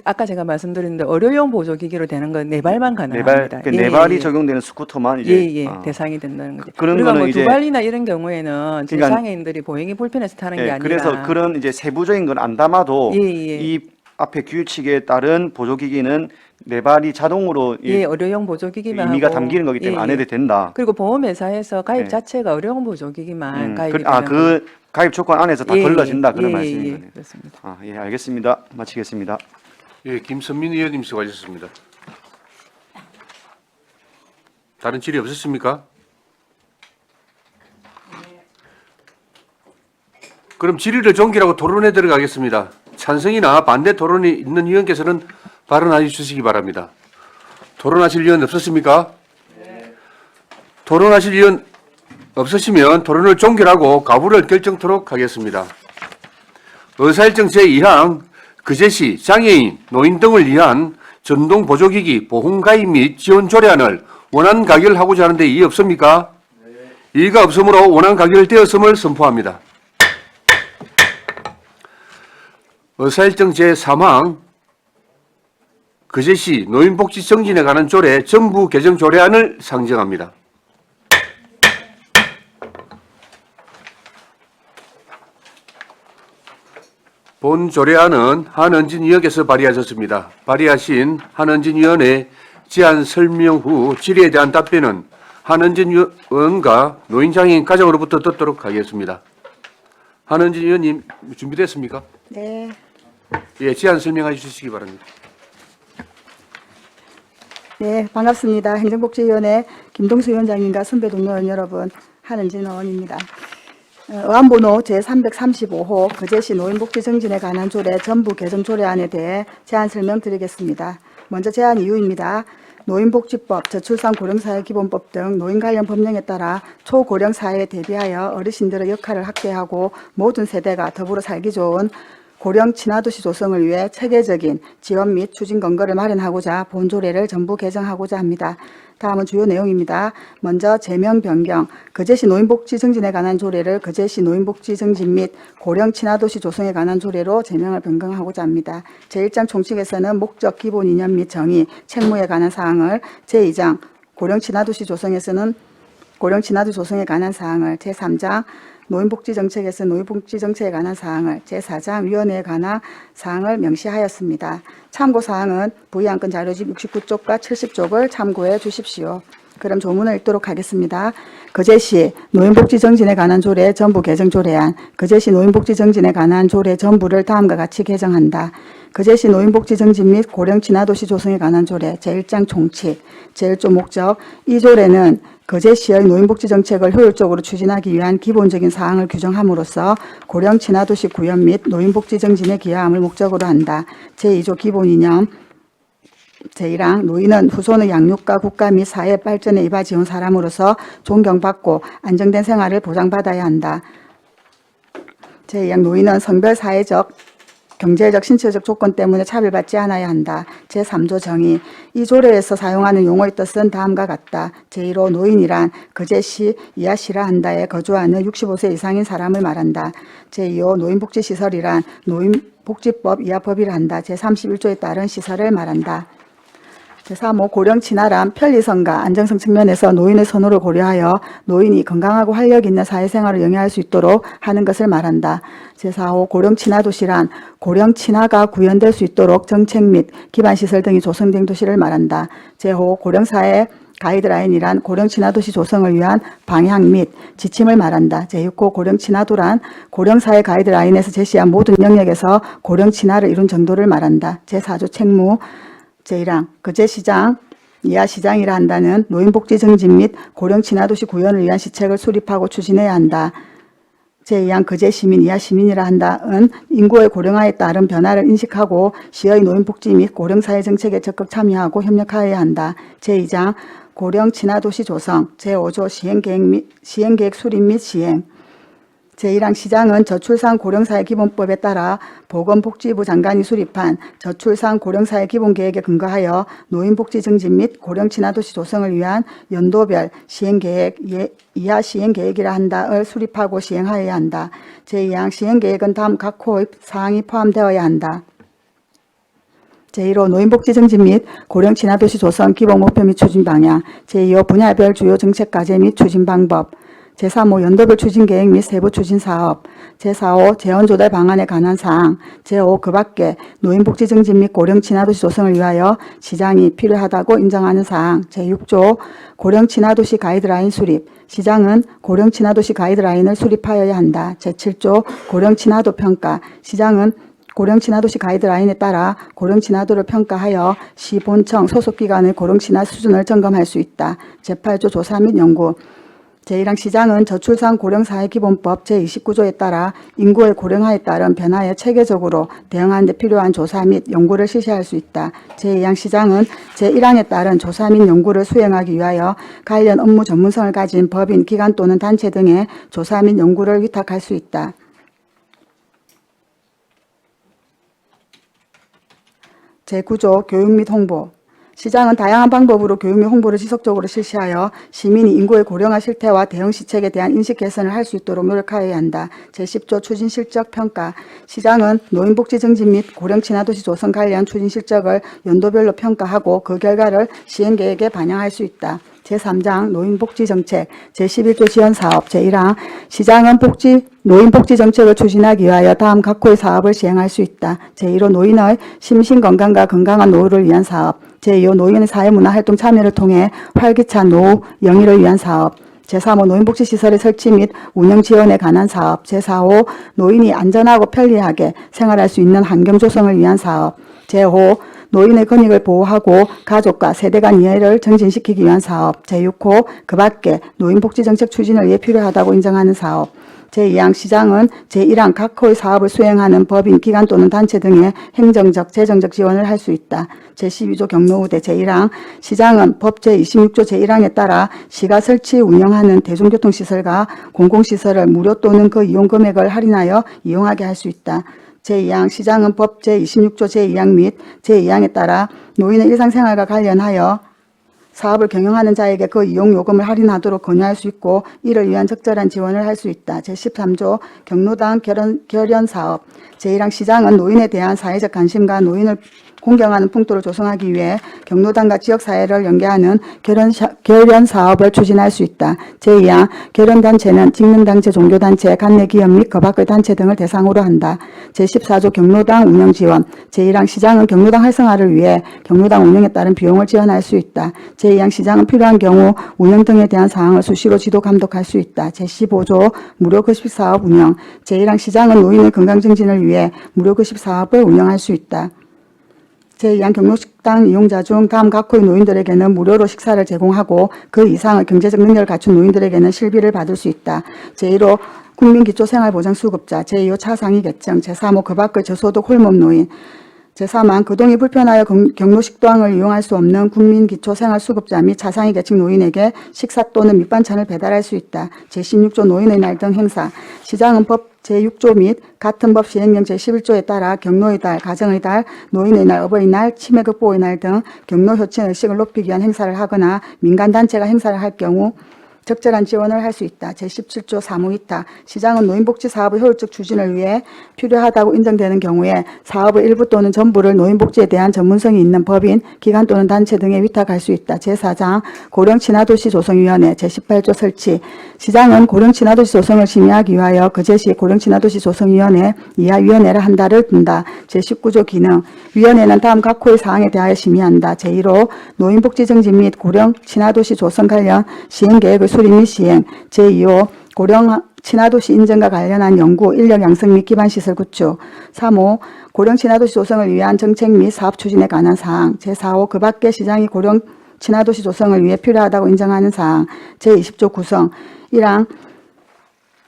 아까 제가 말씀드렸는데 의료용 보조기기로 되는 건 네 발만 네 가능합니다. 발, 네 발이 적용되는 스쿠터만 이제 예, 아. 대상이 된다는 거죠. 그런 우리가 거는 뭐 이제- 두 발이나 이런 경우에는 그러니까- 장애인들이 보행이 불편해서 타는 게 예, 아니라 그래서 그런 이제 세부적인 건 안 담아도 예, 예. 이 앞에 규칙에 따른 보조기기는 네 발이 자동으로 이 예, 의료용 보조기기만 의미가 하고 담기는 거기 때문에 안 해도 된다. 그리고 보험회사에서 가입 예. 자체가 의료용 보조기기만 가입이 되는 그 가입 조건 안에서 다 예, 걸러진다 그런 예, 말씀인 예, 거네요. 그렇습니다. 아, 예, 알겠습니다. 마치겠습니다. 예, 김선민 의원님 수고하셨습니다. 다른 질의 없으십니까? 그럼 질의를 종결하고 토론에 들어가겠습니다. 찬성이나 반대 토론이 있는 의원께서는 발언하여 주시기 바랍니다. 토론하실 의원 없으십니까? 토론하실 의원 없으시면 토론을 종결하고 가부를 결정토록 하겠습니다. 의사일정 제2항 그제시 장애인, 노인 등을 위한 전동 보조기기 보험 가입 및 지원 조례안을 원안 가결하고자 하는데 이의 없습니까? 이의가 없으므로 원안 가결되었음을 선포합니다. 의사일정 제3항 그제시 노인복지 정진에 관한 조례 전부 개정 조례안을 상정합니다. 본 조례안은 한은진 의원께서 발의하셨습니다. 발의하신 한은진 의원의 제안 설명 후 질의에 대한 답변은 한은진 의원과 노인장애인 가정으로부터 듣도록 하겠습니다. 한은진 의원님 준비됐습니까? 네. 예, 제안 설명해 주시기 바랍니다. 네, 반갑습니다. 행정복지위원회 김동수 위원장님과 선배 동료 의원 여러분, 한은진 의원입니다. 의안번호 제335호 그제시 노인복지 정진에 관한 조례 전부 개정 조례안에 대해 제안 설명드리겠습니다. 먼저 제안 이유입니다. 노인복지법, 저출산 고령사회기본법 등 노인 관련 법령에 따라 초고령 사회에 대비하여 어르신들의 역할을 확대하고 모든 세대가 더불어 살기 좋은 고령 친화도시 조성을 위해 체계적인 지원 및 추진 근거를 마련하고자 본 조례를 전부 개정하고자 합니다. 다음은 주요 내용입니다. 먼저 제명 변경, 그제시 노인복지 정진에 관한 조례를 그제시 노인복지 정진 및 고령 친화도시 조성에 관한 조례로 제명을 변경하고자 합니다. 제1장 총칙에서는 목적, 기본 이념 및 정의, 책무에 관한 사항을, 제2장 고령 친화도시 조성에서는 고령 친화도시 조성에 관한 사항을, 제3장 노인복지정책에서 노인복지정책에 관한 사항을, 제4장 위원회에 관한 사항을 명시하였습니다. 참고사항은 부의안건 자료집 69쪽과 70쪽을 참고해 주십시오. 그럼 조문을 읽도록 하겠습니다. 그제시 노인복지정진에 관한 조례 전부 개정 조례안, 그제시 노인복지정진에 관한 조례 전부를 다음과 같이 개정한다. 그제시 노인복지정진 및 고령 친화도시 조성에 관한 조례 제1장 총칙, 제1조 목적, 이 조례는 그제시의 노인복지 정책을 효율적으로 추진하기 위한 기본적인 사항을 규정함으로써 고령 친화도시 구현 및 노인복지 정진에 기여함을 목적으로 한다. 제2조 기본 이념, 제1항 노인은 후손의 양육과 국가 및 사회 발전에 이바지온 사람으로서 존경받고 안정된 생활을 보장받아야 한다. 제2항 노인은 성별 사회적 경제적, 신체적 조건 때문에 차별받지 않아야 한다. 제3조 정의. 이 조례에서 사용하는 용어의 뜻은 다음과 같다. 제1호 노인이란 거제시 이하시라 한다에 거주하는 65세 이상인 사람을 말한다. 제2호 노인복지시설이란 노인복지법 이하법이라 한다. 제31조에 따른 시설을 말한다. 제3호 고령 친화란 편리성과 안정성 측면에서 노인의 선호를 고려하여 노인이 건강하고 활력 있는 사회생활을 영위할 수 있도록 하는 것을 말한다. 제4호 고령 친화 도시란 고령 친화가 구현될 수 있도록 정책 및 기반시설 등이 조성된 도시를 말한다. 제5호 고령사회 가이드라인이란 고령 친화 도시 조성을 위한 방향 및 지침을 말한다. 제6호 고령 친화도란 고령사회 가이드라인에서 제시한 모든 영역에서 고령 친화를 이룬 정도를 말한다. 제4조 책무. 제1항 거제시장 이하시장이라 한다는 노인복지 증진 및 고령 친화도시 구현을 위한 시책을 수립하고 추진해야 한다. 제2항 거제시민 이하시민이라 한다는 인구의 고령화에 따른 변화를 인식하고 시의 노인복지 및 고령사회 정책에 적극 참여하고 협력하여야 한다. 제2장 고령 친화도시 조성 제5조 시행계획 수립 및 시행. 제1항 시장은 저출산 고령사회 기본법에 따라 보건복지부 장관이 수립한 저출산 고령사회 기본계획에 근거하여 노인복지 증진 및 고령 친화도시 조성을 위한 연도별 시행계획 이하 시행계획이라 한다를 수립하고 시행하여야 한다. 제2항 시행계획은 다음 각 호의 사항이 포함되어야 한다. 제1호 노인복지 증진 및 고령 친화도시 조성 기본 목표 및 추진 방향. 제2호 분야별 주요 정책 과제 및 추진 방법. 제3호 연도별 추진계획 및 세부 추진사업. 제4호 재원조달 방안에 관한 사항. 제5 그 밖에 노인복지 증진 및 고령 친화도시 조성을 위하여 시장이 필요하다고 인정하는 사항. 제6조 고령 친화도시 가이드라인 수립. 시장은 고령 친화도시 가이드라인을 수립하여야 한다. 제7조 고령 친화도 평가. 시장은 고령 친화도시 가이드라인에 따라 고령 친화도를 평가하여 시 본청 소속기관의 고령 친화 수준을 점검할 수 있다. 제8조 조사 및 연구. 제1항 시장은 저출산 고령사회 기본법 제29조에 따라 인구의 고령화에 따른 변화에 체계적으로 대응하는 데 필요한 조사 및 연구를 실시할 수 있다. 제2항 시장은 제1항에 따른 조사 및 연구를 수행하기 위하여 관련 업무 전문성을 가진 법인, 기관 또는 단체 등의 조사 및 연구를 위탁할 수 있다. 제9조 교육 및 홍보. 시장은 다양한 방법으로 교육 및 홍보를 지속적으로 실시하여 시민이 인구의 고령화 실태와 대응 시책에 대한 인식 개선을 할 수 있도록 노력하여야 한다. 제10조 추진 실적 평가. 시장은 노인복지 증진 및 고령 친화도시 조성 관련 추진 실적을 연도별로 평가하고 그 결과를 시행계획에 반영할 수 있다. 제3장 노인복지 정책 제11조 지원사업 제1항 시장은 노인복지 정책을 추진하기 위하여 다음 각 호의 사업을 시행할 수 있다. 제1호 노인의 심신건강과 건강한 노후를 위한 사업. 제2호 노인의 사회문화활동 참여를 통해 활기찬 노후 영위를 위한 사업. 제3호 노인복지시설의 설치 및 운영 지원에 관한 사업. 제4호 노인이 안전하고 편리하게 생활할 수 있는 환경 조성을 위한 사업. 제5 노인의 권익을 보호하고 가족과 세대 간 이해를 증진시키기 위한 사업. 제6호 그 밖에 노인복지정책 추진을 위해 필요하다고 인정하는 사업. 제2항 시장은 제1항 각 호의 사업을 수행하는 법인, 기관 또는 단체 등의 행정적, 재정적 지원을 할 수 있다. 제12조 경로우대 제1항 시장은 법 제26조 제1항에 따라 시가 설치, 운영하는 대중교통시설과 공공시설을 무료 또는 그 이용 금액을 할인하여 이용하게 할 수 있다. 제2항 시장은 법 제26조 제2항 및 제2항에 따라 노인의 일상생활과 관련하여 사업을 경영하는 자에게 그 이용 요금을 할인하도록 권유할 수 있고 이를 위한 적절한 지원을 할 수 있다. 제13조 경로당 결연 사업. 제1항 시장은 노인에 대한 사회적 관심과 노인을 공경하는 풍토를 조성하기 위해 경로당과 지역사회를 연계하는 결연 사업을 추진할 수 있다. 제2항 결연단체는 직능단체, 종교단체, 관내기업 및 그 밖의 단체 등을 대상으로 한다. 제14조 경로당 운영 지원. 제1항 시장은 경로당 활성화를 위해 경로당 운영에 따른 비용을 지원할 수 있다. 제2항 시장은 필요한 경우 운영 등에 대한 사항을 수시로 지도 감독할 수 있다. 제15조 무료급식 사업 운영. 제1항 시장은 노인의 건강 증진을 위해 무료급식 사업을 운영할 수 있다. 제2항 경로식당 이용자 중 다음 각 호의 노인들에게는 무료로 식사를 제공하고 그 이상의 경제적 능력을 갖춘 노인들에게는 실비를 받을 수 있다. 제1호 국민기초생활보장수급자, 제2호 차상위 계층, 제3호 그 밖의 저소득 홀몸 노인. 제3항 거동이 불편하여 경로식당을 이용할 수 없는 국민기초생활수급자 및 차상위 계층 노인에게 식사 또는 밑반찬을 배달할 수 있다. 제16조 노인의 날 등 행사. 시장은 법 제6조 및 같은 법 시행령 제11조에 따라 경로의 달, 가정의 달, 노인의 날, 어버이날, 치매극복의 날 등 경로효친 의식을 높이기 위한 행사를 하거나 민간단체가 행사를 할 경우 적절한 지원을 할 수 있다. 제17조 사무위탁. 시장은 노인복지 사업의 효율적 추진을 위해 필요하다고 인정되는 경우에 사업의 일부 또는 전부를 노인복지에 대한 전문성이 있는 법인, 기관 또는 단체 등에 위탁할 수 있다. 제4장 고령친화도시 조성위원회. 제18조 설치. 시장은 고령친화도시 조성을 심의하기 위하여 거제시 고령친화도시 조성위원회 이하 위원회를 한 달을 둔다. 제19조 기능. 위원회는 다음 각호의 사항에 대하여 심의한다. 제1호 노인복지 정진 및 고령친화도시 조성 관련 시행계획의 수립 및 시행. 제2호 고령 친화도시 인증과 관련한 연구, 인력 양성 및 기반시설 구축. 3호 고령 친화도시 조성을 위한 정책 및 사업 추진에 관한 사항. 제4호 그 밖의 시장이 고령 친화도시 조성을 위해 필요하다고 인정하는 사항. 제20조 구성. 1항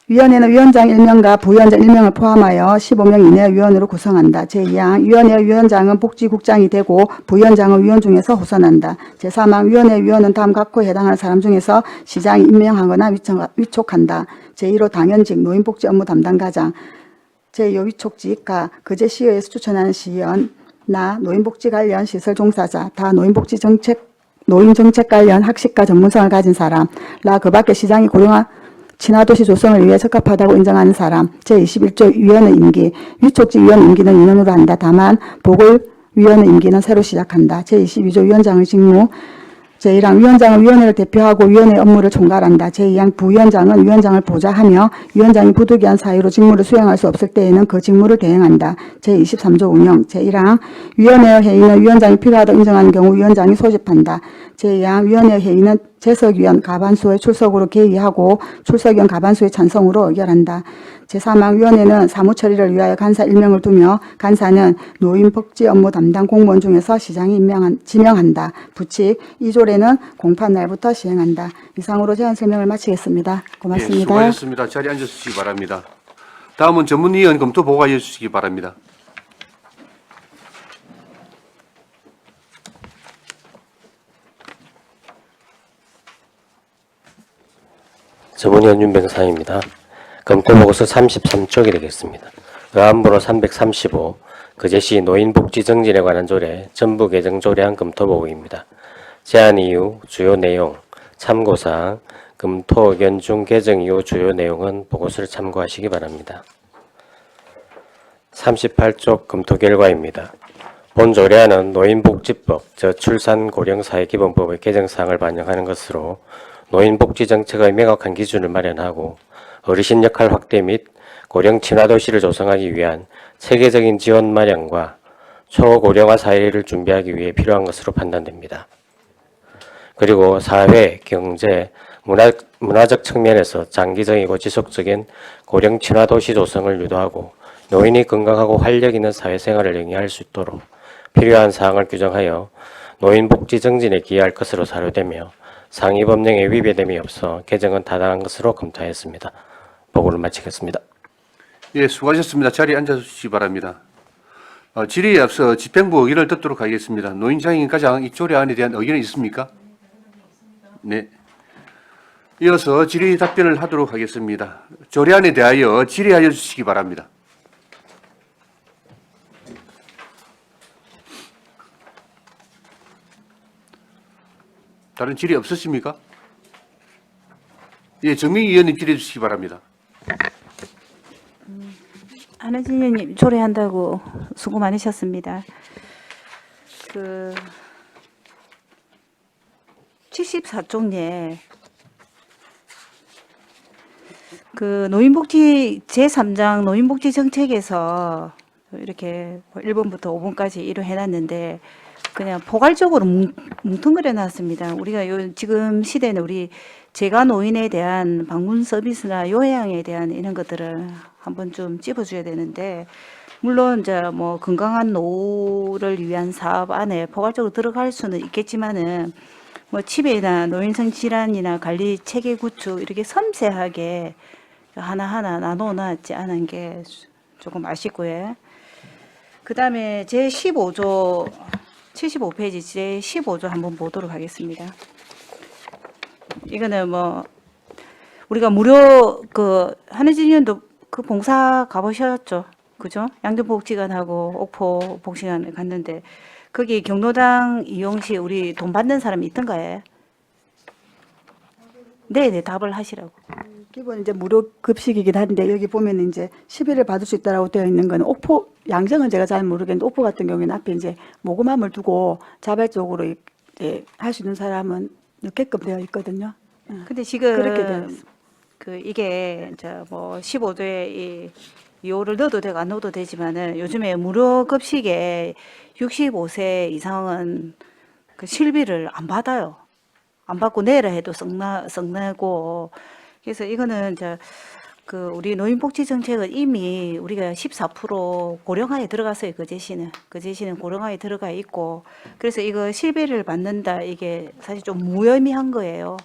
위원회는 위원장 1명과 부위원장 1명을 포함하여 15명 이내의 위원으로 구성한다. 제2항 위원회 위원장은 복지국장이 되고 부위원장은 위원 중에서 호선한다. 제3항 위원회 위원은 다음 각호에 해당하는 사람 중에서 시장이 임명하거나 위촉한다. 제1호 당연직 노인복지 업무 담당과장. 제2호 위촉직 가 거제시의회에서 추천하는 시의원 나 노인복지 관련 시설 종사자 다 노인복지 정책 노인정책 관련 학식과 전문성을 가진 사람 라 그 밖에 시장이 고령화 친화도시 조성을 위해 적합하다고 인정하는 사람. 제21조 위원의 임기. 위촉직 위원 임기는 2년으로 한다. 다만 보궐위원의 임기는 새로 시작한다. 제22조 위원장의 직무. 제1항 위원장은 위원회를 대표하고 위원회 업무를 총괄한다. 제2항 부위원장은 위원장을 보좌하며 위원장이 부득이한 사유로 직무를 수행할 수 없을 때에는 그 직무를 대행한다. 제23조 운영. 제1항 위원회 회의는 위원장이 필요하다고 인정하는 경우 위원장이 소집한다. 제2항 위원회 회의는 재석위원 과반수의 출석으로 개의하고 출석위원 과반수의 찬성으로 의결한다. 제3항 위원회는 사무처리를 위하여 간사 1명을 두며 간사는 노인복지 업무 담당 공무원 중에서 시장이 지명한다. 부칙 2조례는 공판 날부터 시행한다. 이상으로 제안 설명을 마치겠습니다. 고맙습니다. 예, 수고하셨습니다. 자리에 앉으시기 바랍니다. 다음은 전문위원 검토 보고해 주시기 바랍니다. 전문위원 윤병상입니다. 검토보고서 33쪽이 되겠습니다. 의안부로 335, 거제시 노인복지 정진에 관한 조례, 전부 개정 조례안 검토보고입니다. 제안 이유, 주요 내용, 참고사항, 검토 의견 중 개정 이후 주요 내용은 보고서를 참고하시기 바랍니다. 38쪽 검토 결과입니다. 본 조례안은 노인복지법, 저출산고령사회기본법의 개정사항을 반영하는 것으로 노인복지정책의 명확한 기준을 마련하고 어르신 역할 확대 및 고령 친화도시를 조성하기 위한 체계적인 지원 마련과 초고령화 사회를 준비하기 위해 필요한 것으로 판단됩니다. 그리고 사회, 경제, 문화적 측면에서 장기적이고 지속적인 고령 친화도시 조성을 유도하고 노인이 건강하고 활력 있는 사회생활을 영위할 수 있도록 필요한 사항을 규정하여 노인복지 정진에 기여할 것으로 사료되며 상위 법령에 위배됨이 없어 개정은 타당한 것으로 검토하였습니다. 보고를 마치겠습니다. 예, 수고하셨습니다. 자리에 앉아주시기 바랍니다. 질의에 앞서 집행부 의견을 듣도록 하겠습니다. 노인장애인과장 이 조례안에 대한 의견이 있습니까? 네. 이어서 질의 답변을 하도록 하겠습니다. 조례안에 대하여 질의하여 주시기 바랍니다. 다른 질의 없으십니까? 예, 정민기 의원님 질의해 주시기 바랍니다. 한혜진 의원님 조례한다고 수고 많으셨습니다. 74쪽에 노인복지 제3장 노인복지 정책에서 이렇게 1번부터 5번까지 이루 해놨는데 그냥 포괄적으로 뭉뚱그려 놨습니다. 우리가 지금 시대는 우리 재가 노인에 대한 방문 서비스나 요양에 대한 이런 것들을 한번 좀 찝어줘야 되는데, 물론 이제 뭐 건강한 노후를 위한 사업 안에 포괄적으로 들어갈 수는 있겠지만은 뭐 치매나 노인성 질환이나 관리 체계 구축 이렇게 섬세하게 하나하나 나눠 놨지 않은 게 조금 아쉽고요. 그다음에 제 15조 75페이지 제 15조 한번 보도록 하겠습니다. 이거는 뭐 우리가 무료 그 한혜진 의원도 그 봉사 가보셨죠? 그죠? 양준복지관하고 옥포 복지관 갔는데 거기 경로당 이용 시 우리 돈 받는 사람이 있던가요? 네, 답을 하시라고. 기본 이제 무료 급식이긴 한데 여기 보면 이제 10일을 받을 수 있다라고 되어 있는 건 옥포 양정은 제가 잘 모르겠는데 옥포 같은 경우에는 앞에 이제 모금함을 두고 자발적으로 이제 할 수 있는 사람은 넣게끔 되어 있거든요. 근데 지금 그렇게 되어 있습니다. 그 이게 이제 뭐 15조에 이 이호를 넣어도 되고 안 넣어도 되지만은 요즘에 무료 급식에 65세 이상은 그 실비를 안 받아요. 안 받고 내라 해도 썩내고. 그래서 이거는 이제 그 우리 노인복지 정책은 이미 우리가 14% 고령화에 들어갔어요. 그 제시는 고령화에 들어가 있고. 그래서 이거 실비를 받는다 이게 사실 좀 무의미한 거예요.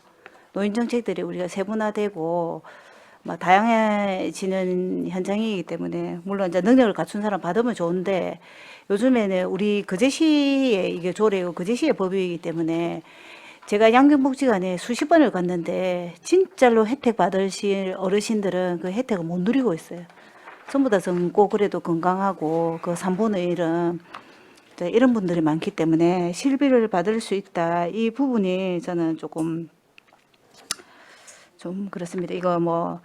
노인 정책들이 우리가 세분화되고 막 다양해지는 현장이기 때문에 물론 이제 능력을 갖춘 사람 받으면 좋은데 요즘에는 우리 거제시의 이게 조례고 거제시의 법이기 때문에 제가 양경복지관에 수십 번을 갔는데 진짜로 혜택 받으실 어르신들은 그 혜택을 못 누리고 있어요. 전부 다 젊고 그래도 건강하고 그 3분의 1은 이런 분들이 많기 때문에 실비를 받을 수 있다. 이 부분이 저는 조금 좀 그렇습니다. 이거 뭐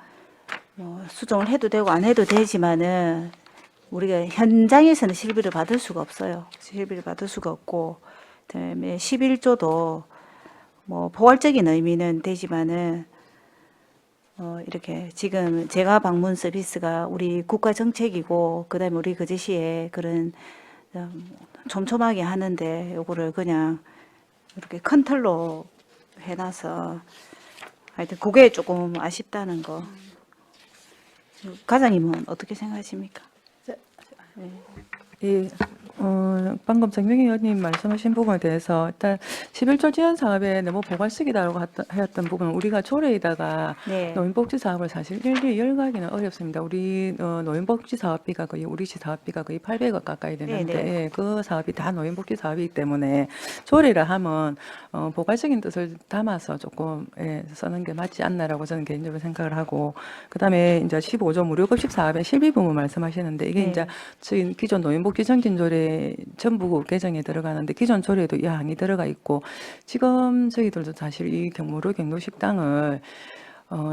수정을 해도 되고 안 해도 되지만은 우리가 현장에서는 실비를 받을 수가 없어요. 실비를 받을 수가 없고 그다음에 11조도 뭐 포괄적인 의미는 되지만은 이렇게 지금 제가 방문 서비스가 우리 국가 정책이고 그다음에 우리 거제시에 그런 촘촘하게 하는데 요거를 그냥 이렇게 큰 틀로 해놔서 하여튼 그게 조금 아쉽다는 거. 과장님은 어떻게 생각하십니까? 방금 정명희 의원님 말씀하신 부분에 대해서 일단 11조 지원 사업에 너무 보관식이다라고 하였던 부분은 우리가 조례에다가 네. 노인복지 사업을 사실 일일이 열거하기는 어렵습니다. 우리 노인복지 사업비가 거의 우리시 사업비가 거의 800억 가까이 되는데 네. 예, 그 사업이 다 노인복지 사업이기 때문에 조례라 하면 보관적인 뜻을 담아서 조금 쓰는 게 맞지 않나라고 저는 개인적으로 생각을 하고 그다음에 이제 15조 무료급식 사업의 실비 부분 말씀하시는데 이게 네. 이제 지금 기존 노인복지 정진조례 전부 개정에 들어가는데 기존 조례에도 이 항이 들어가 있고 지금 저희들도 사실 이 무료 경로식당을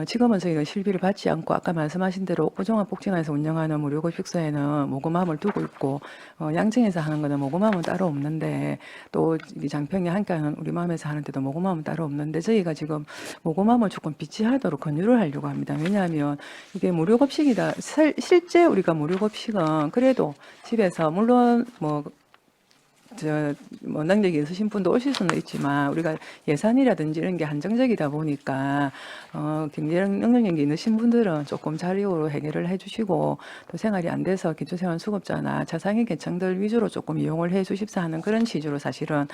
지금은 저희가 실비를 받지 않고 아까 말씀하신 대로 고종합복지관에서 운영하는 무료급식소에는 모금함을 두고 있고 양정에서 하는 거는 모금함은 따로 없는데 또 장평에 함께하는 우리 마음에서 하는데도 모금함은 따로 없는데 저희가 지금 모금함을 조금 비치하도록 권유를 하려고 합니다. 왜냐하면 이게 무료급식이다. 실제 우리가 무료급식은 그래도 집에서 물론 뭐 능력이 있으신 분도 오실 수는 있지만 우리가 예산이라든지 이런 게 한정적이다 보니까 경제력 능력이 있으신 분들은 조금 자리로 해결을 해주시고 또 생활이 안 돼서 기초생활 수급자나 자상의 계층들 위주로 조금 이용을 해주십사 하는 그런 취지로 사실은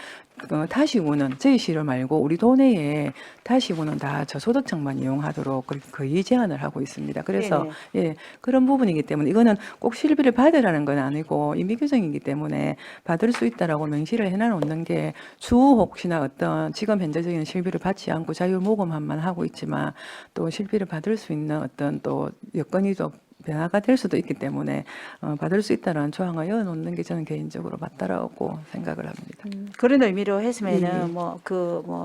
타시구는 저희 시를 말고 우리 도내에 타시구는 다 저소득층만 이용하도록 거의 제한을 하고 있습니다. 그래서 예 그런 부분이기 때문에 이거는 꼭 실비를 받으라는 건 아니고 임의 규정이기 때문에 받을 수 있다. 라고 명시를 해놔놓는 게 추후 혹시나 어떤 지금 현재적인 실비를 받지 않고 자유 모금함만 하고 있지만 또 실비를 받을 수 있는 어떤 또 여건이 또 변화가 될 수도 있기 때문에 받을 수 있다는 조항을 넣어놓는 게 저는 개인적으로 맞다라고 생각을 합니다. 그런 의미로 했으면은 뭐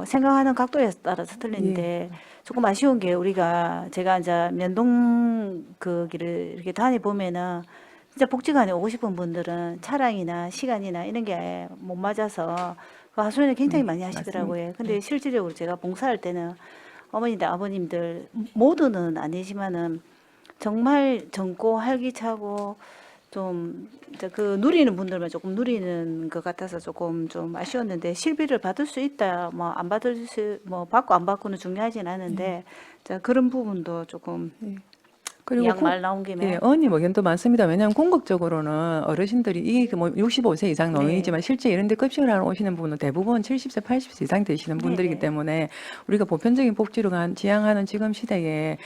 생각하는 각도에 따라서 틀린데 조금 아쉬운 게 우리가 제가 이제 면동 그 길을 이렇게 다니 보면은 진짜 복지관에 오고 싶은 분들은 차량이나 시간이나 이런 게 못 맞아서 그 하소연을 굉장히 많이 하시더라고요. 근데 실질적으로 제가 봉사할 때는 어머니들, 아버님들 모두는 아니지만은 정말 젊고 활기차고 좀 그 누리는 분들만 조금 누리는 것 같아서 조금 좀 아쉬웠는데 실비를 받을 수 있다, 뭐 안 받을 수, 뭐 받고 안 받고는 중요하진 않은데 자, 그런 부분도 조금 그리고 양말 나온 김에 예, 언니 의견도 많습니다. 왜냐하면 궁극적으로는 어르신들이 이게 뭐 65세 이상 노인이지만 실제 이런 데 급식을 하러 오시는 분은 대부분 70세, 80세 이상 되시는 분들이기 때문에 우리가 보편적인 복지를 지향하는 지금 시대에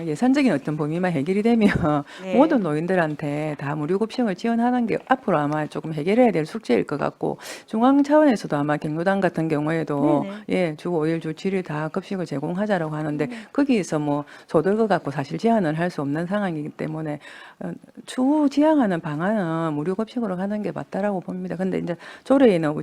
예산적인 어떤 범위만 해결이 되면 네. 모든 노인들한테 다 무료 급식을 지원하는 게 앞으로 아마 조금 해결해야 될 숙제일 것 같고 중앙 차원에서도 아마 경로당 같은 경우에도 예, 주 5일, 주 7일 다 급식을 제공하자라고 하는데 거기에서 뭐 소들거 갖고 사실 제한을 할 수 없는 상황이기 때문에 추후 지향하는 방안은 무료 급식으로 가는 게 맞다라고 봅니다. 근데 이제 조례에는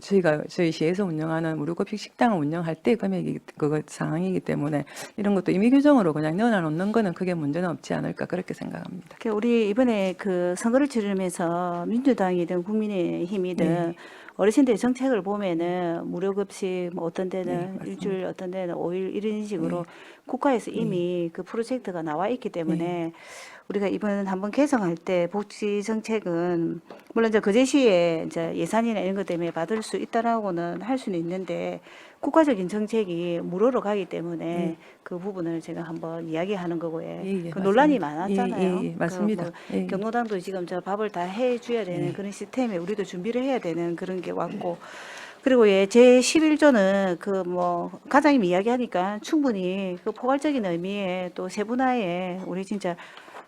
저희 시에서 운영하는 무료 급식 식당을 운영할 때 금액이 그 상황이기 때문에 이런 것도 임의 규정으로 그냥 넣어놓는 거는 크게 문제는 없지 않을까 그렇게 생각합니다. 우리 이번에 그 선거를 치르면서 민주당이든 국민의힘이든 네. 어르신들 정책을 보면은 무료급식 뭐 어떤 네, 데는 맞습니다. 일주일 어떤 데는 5일 이런 식으로 국가에서 이미 그 프로젝트가 나와 있기 때문에 우리가 이번 한번 개정할 때 복지 정책은 물론 이제 그 제시에 이제 예산이나 이런 것 때문에 받을 수 있다라고는 할 수는 있는데 국가적인 정책이 무료로 가기 때문에 그 부분을 제가 한번 이야기하는 거고요. 예, 그 논란이 맞습니다. 많았잖아요. 예, 맞습니다. 그 예. 경로당도 지금 저 밥을 다 해줘야 되는 그런 시스템에 우리도 준비를 해야 되는 그런 게 왔고 그리고 제 11조는 그 뭐 과장님 이야기하니까 충분히 그 포괄적인 의미의 또 세분화에 우리 진짜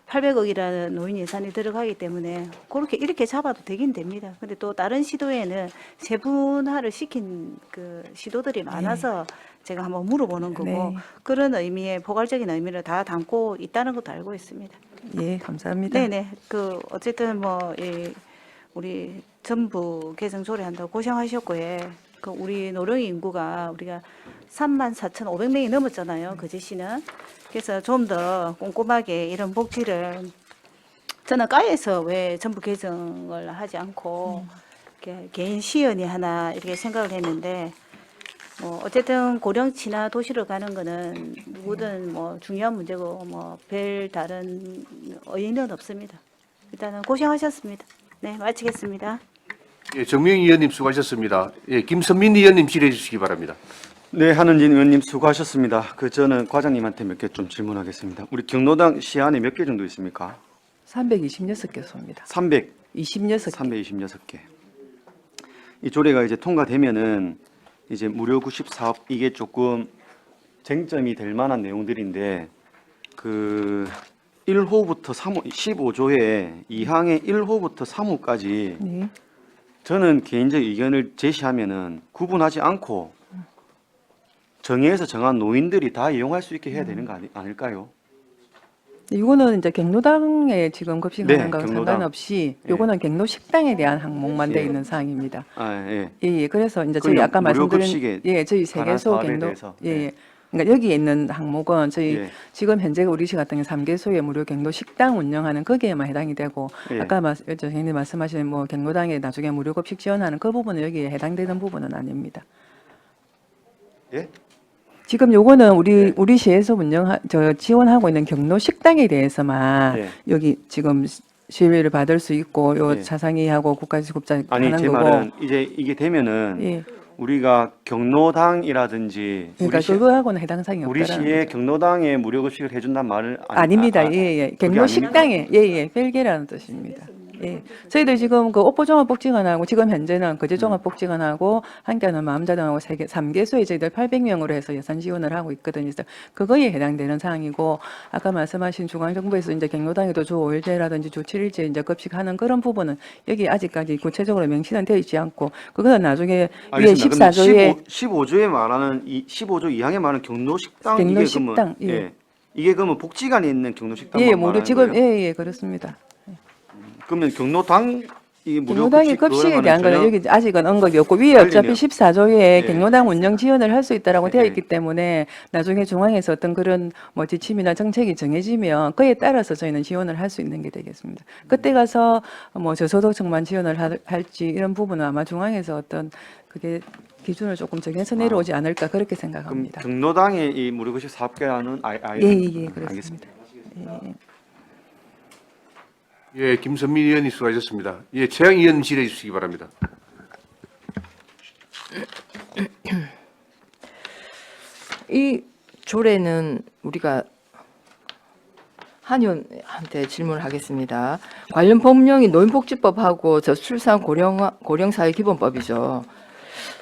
800억이라는 노인 예산이 들어가기 때문에 그렇게 이렇게 잡아도 되긴 됩니다. 근데 또 다른 시도에는 세분화를 시킨 그 시도들이 많아서 제가 한번 물어보는 거고 네. 그런 의미의 포괄적인 의미를 다 담고 있다는 것도 알고 있습니다. 예, 감사합니다. 네네. 그 어쨌든 뭐 우리 전부 개정 조례한다고 고생하셨고 그 우리 노령 인구가 우리가 34,500명이 넘었잖아요. 그 제시는. 그래서 좀 더 꼼꼼하게 이런 복지를 저는 과에서 왜 전부 개정을 하지 않고 이렇게 개인 시연이 하나 이렇게 생각을 했는데 뭐 어쨌든 고령 친화 도시로 가는 거는 누구든 뭐 중요한 문제고 뭐 별 다른 의의는 없습니다. 일단은 고생하셨습니다. 네, 마치겠습니다. 예, 정명 의원님 수고하셨습니다. 예, 김선민 의원님 질의해 주시기 바랍니다. 네, 한은진 의원님 수고하셨습니다. 저는 과장님한테 몇 개 좀 질문하겠습니다. 우리 경로당 시안에 몇 개 정도 있습니까? 326개 소입니다. 326개. 326개. 이 조례가 이제 통과되면은 이제 무료 급식 사업 이게 조금 쟁점이 될 만한 내용들인데 그 1호부터 3호 15조의 2항의 1호부터 3호까지 네. 저는 개인적 의견을 제시하면은 구분하지 않고 정의에서 정한 노인들이 다 이용할 수 있게 해야 되는 거 아닐까요? 이거는 이제 경로당에 지금 급식하는 네, 거랑 경로당. 상관없이 요거는 경로 식당에 대한 항목만 돼 예. 있는 사항입니다. 아, 예. 예, 그래서 이제 그럼 저희 아까 무료 말씀드린 급식에 예, 저희 관한 세계소 사업에 경로 대해서. 예, 네. 예. 그러니까 여기 있는 항목은 저희 예. 지금 현재 우리 시 같은 경우 3개소의 무료 경로 식당 운영하는 거기에만 해당이 되고 예. 아까 선생님 말씀하신 뭐 경로당에 나중에 무료 급식 지원하는 그 부분은 여기에 해당되는 부분은 아닙니다. 예? 지금 요거는 네. 우리 시에서 지원하고 있는 경로 식당에 대해서만 예. 여기 지금 시위를 받을 수 있고 요 예. 자상위하고 국가지급자 아니 하는 제 거고 말은 이제 이게 되면은 예. 우리가 경로당이라든지 그러니까 그거하고는 해당 사항이 우리 없다라는 시에 거죠. 경로당에 무료 급식을 해준다는 말은 아닙니다. 예예. 그게 경로 아닙니까? 식당에 예예. 별개라는 뜻입니다. 예. 저희들 지금 그 옥포종합복지관하고 지금 현재는 거제종합복지관하고 함께하는 마음자동하고 3개소에 저희들 800명으로 해서 예산 지원을 하고 있거든요. 그래서 그거에 해당되는 사항이고 아까 말씀하신 중앙정부에서 이제 경로당에도 주 5일제라든지 주 7일제 이제 급식하는 그런 부분은 여기 아직까지 구체적으로 명시는 되어 있지 않고 그거는 나중에 위에 14조에 15조에 말하는 이 15조 2항에 말하는 경로식당 경로 이게 식당, 그러면 예. 이게 그러면 복지관에 있는 경로식당만 예, 말하는 무료 지금 거예요? 예예 그렇습니다. 그러면 경로당 이 무료 경로당의 급식 급식에 그거랑은 대한 거는 전혀 여기 아직은 언급이 없고 위에 어차피 관련이 14조에 예. 경로당 운영 지원을 할 수 있다라고 예. 되어 있기 때문에 나중에 중앙에서 어떤 그런 뭐 지침이나 정책이 정해지면 그에 따라서 저희는 지원을 할 수 있는 게 되겠습니다. 그때 가서 뭐 저소득층만 지원을 할지 이런 부분은 아마 중앙에서 어떤 그게 기준을 조금 정해서 내려오지 않을까 그렇게 그럼 생각합니다. 경로당에 이 무료 급식 사업계라는 예, 그렇습니다. 예. 예, 김선민 의원님 수고하셨습니다. 예, 최양 의원님 질의해 주시기 바랍니다. 이 조례는 우리가 한 의원한테 질문을 하겠습니다. 관련 법령이 노인복지법하고 저출산 고령사회기본법이죠.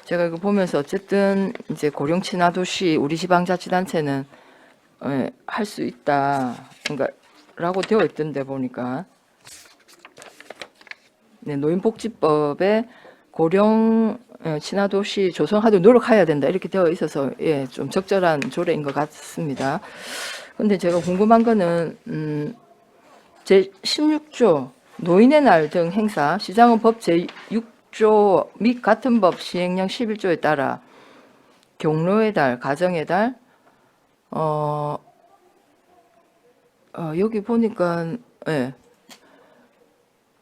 제가 이거 보면서 어쨌든 이제 고령 친화도시 우리 지방자치단체는 할 수 있다. 그러니까 라고 되어 있던데 보니까 네, 노인복지법에 고령 친화도시 조성하도록 노력해야 된다 이렇게 되어 있어서 예, 좀 적절한 조례인 것 같습니다. 근데 제가 궁금한 거는 제 16조 노인의 날 등 행사 시장은 법 제6조 및 같은 법 시행령 11조에 따라 경로의 달, 가정의 달 여기 보니까 예.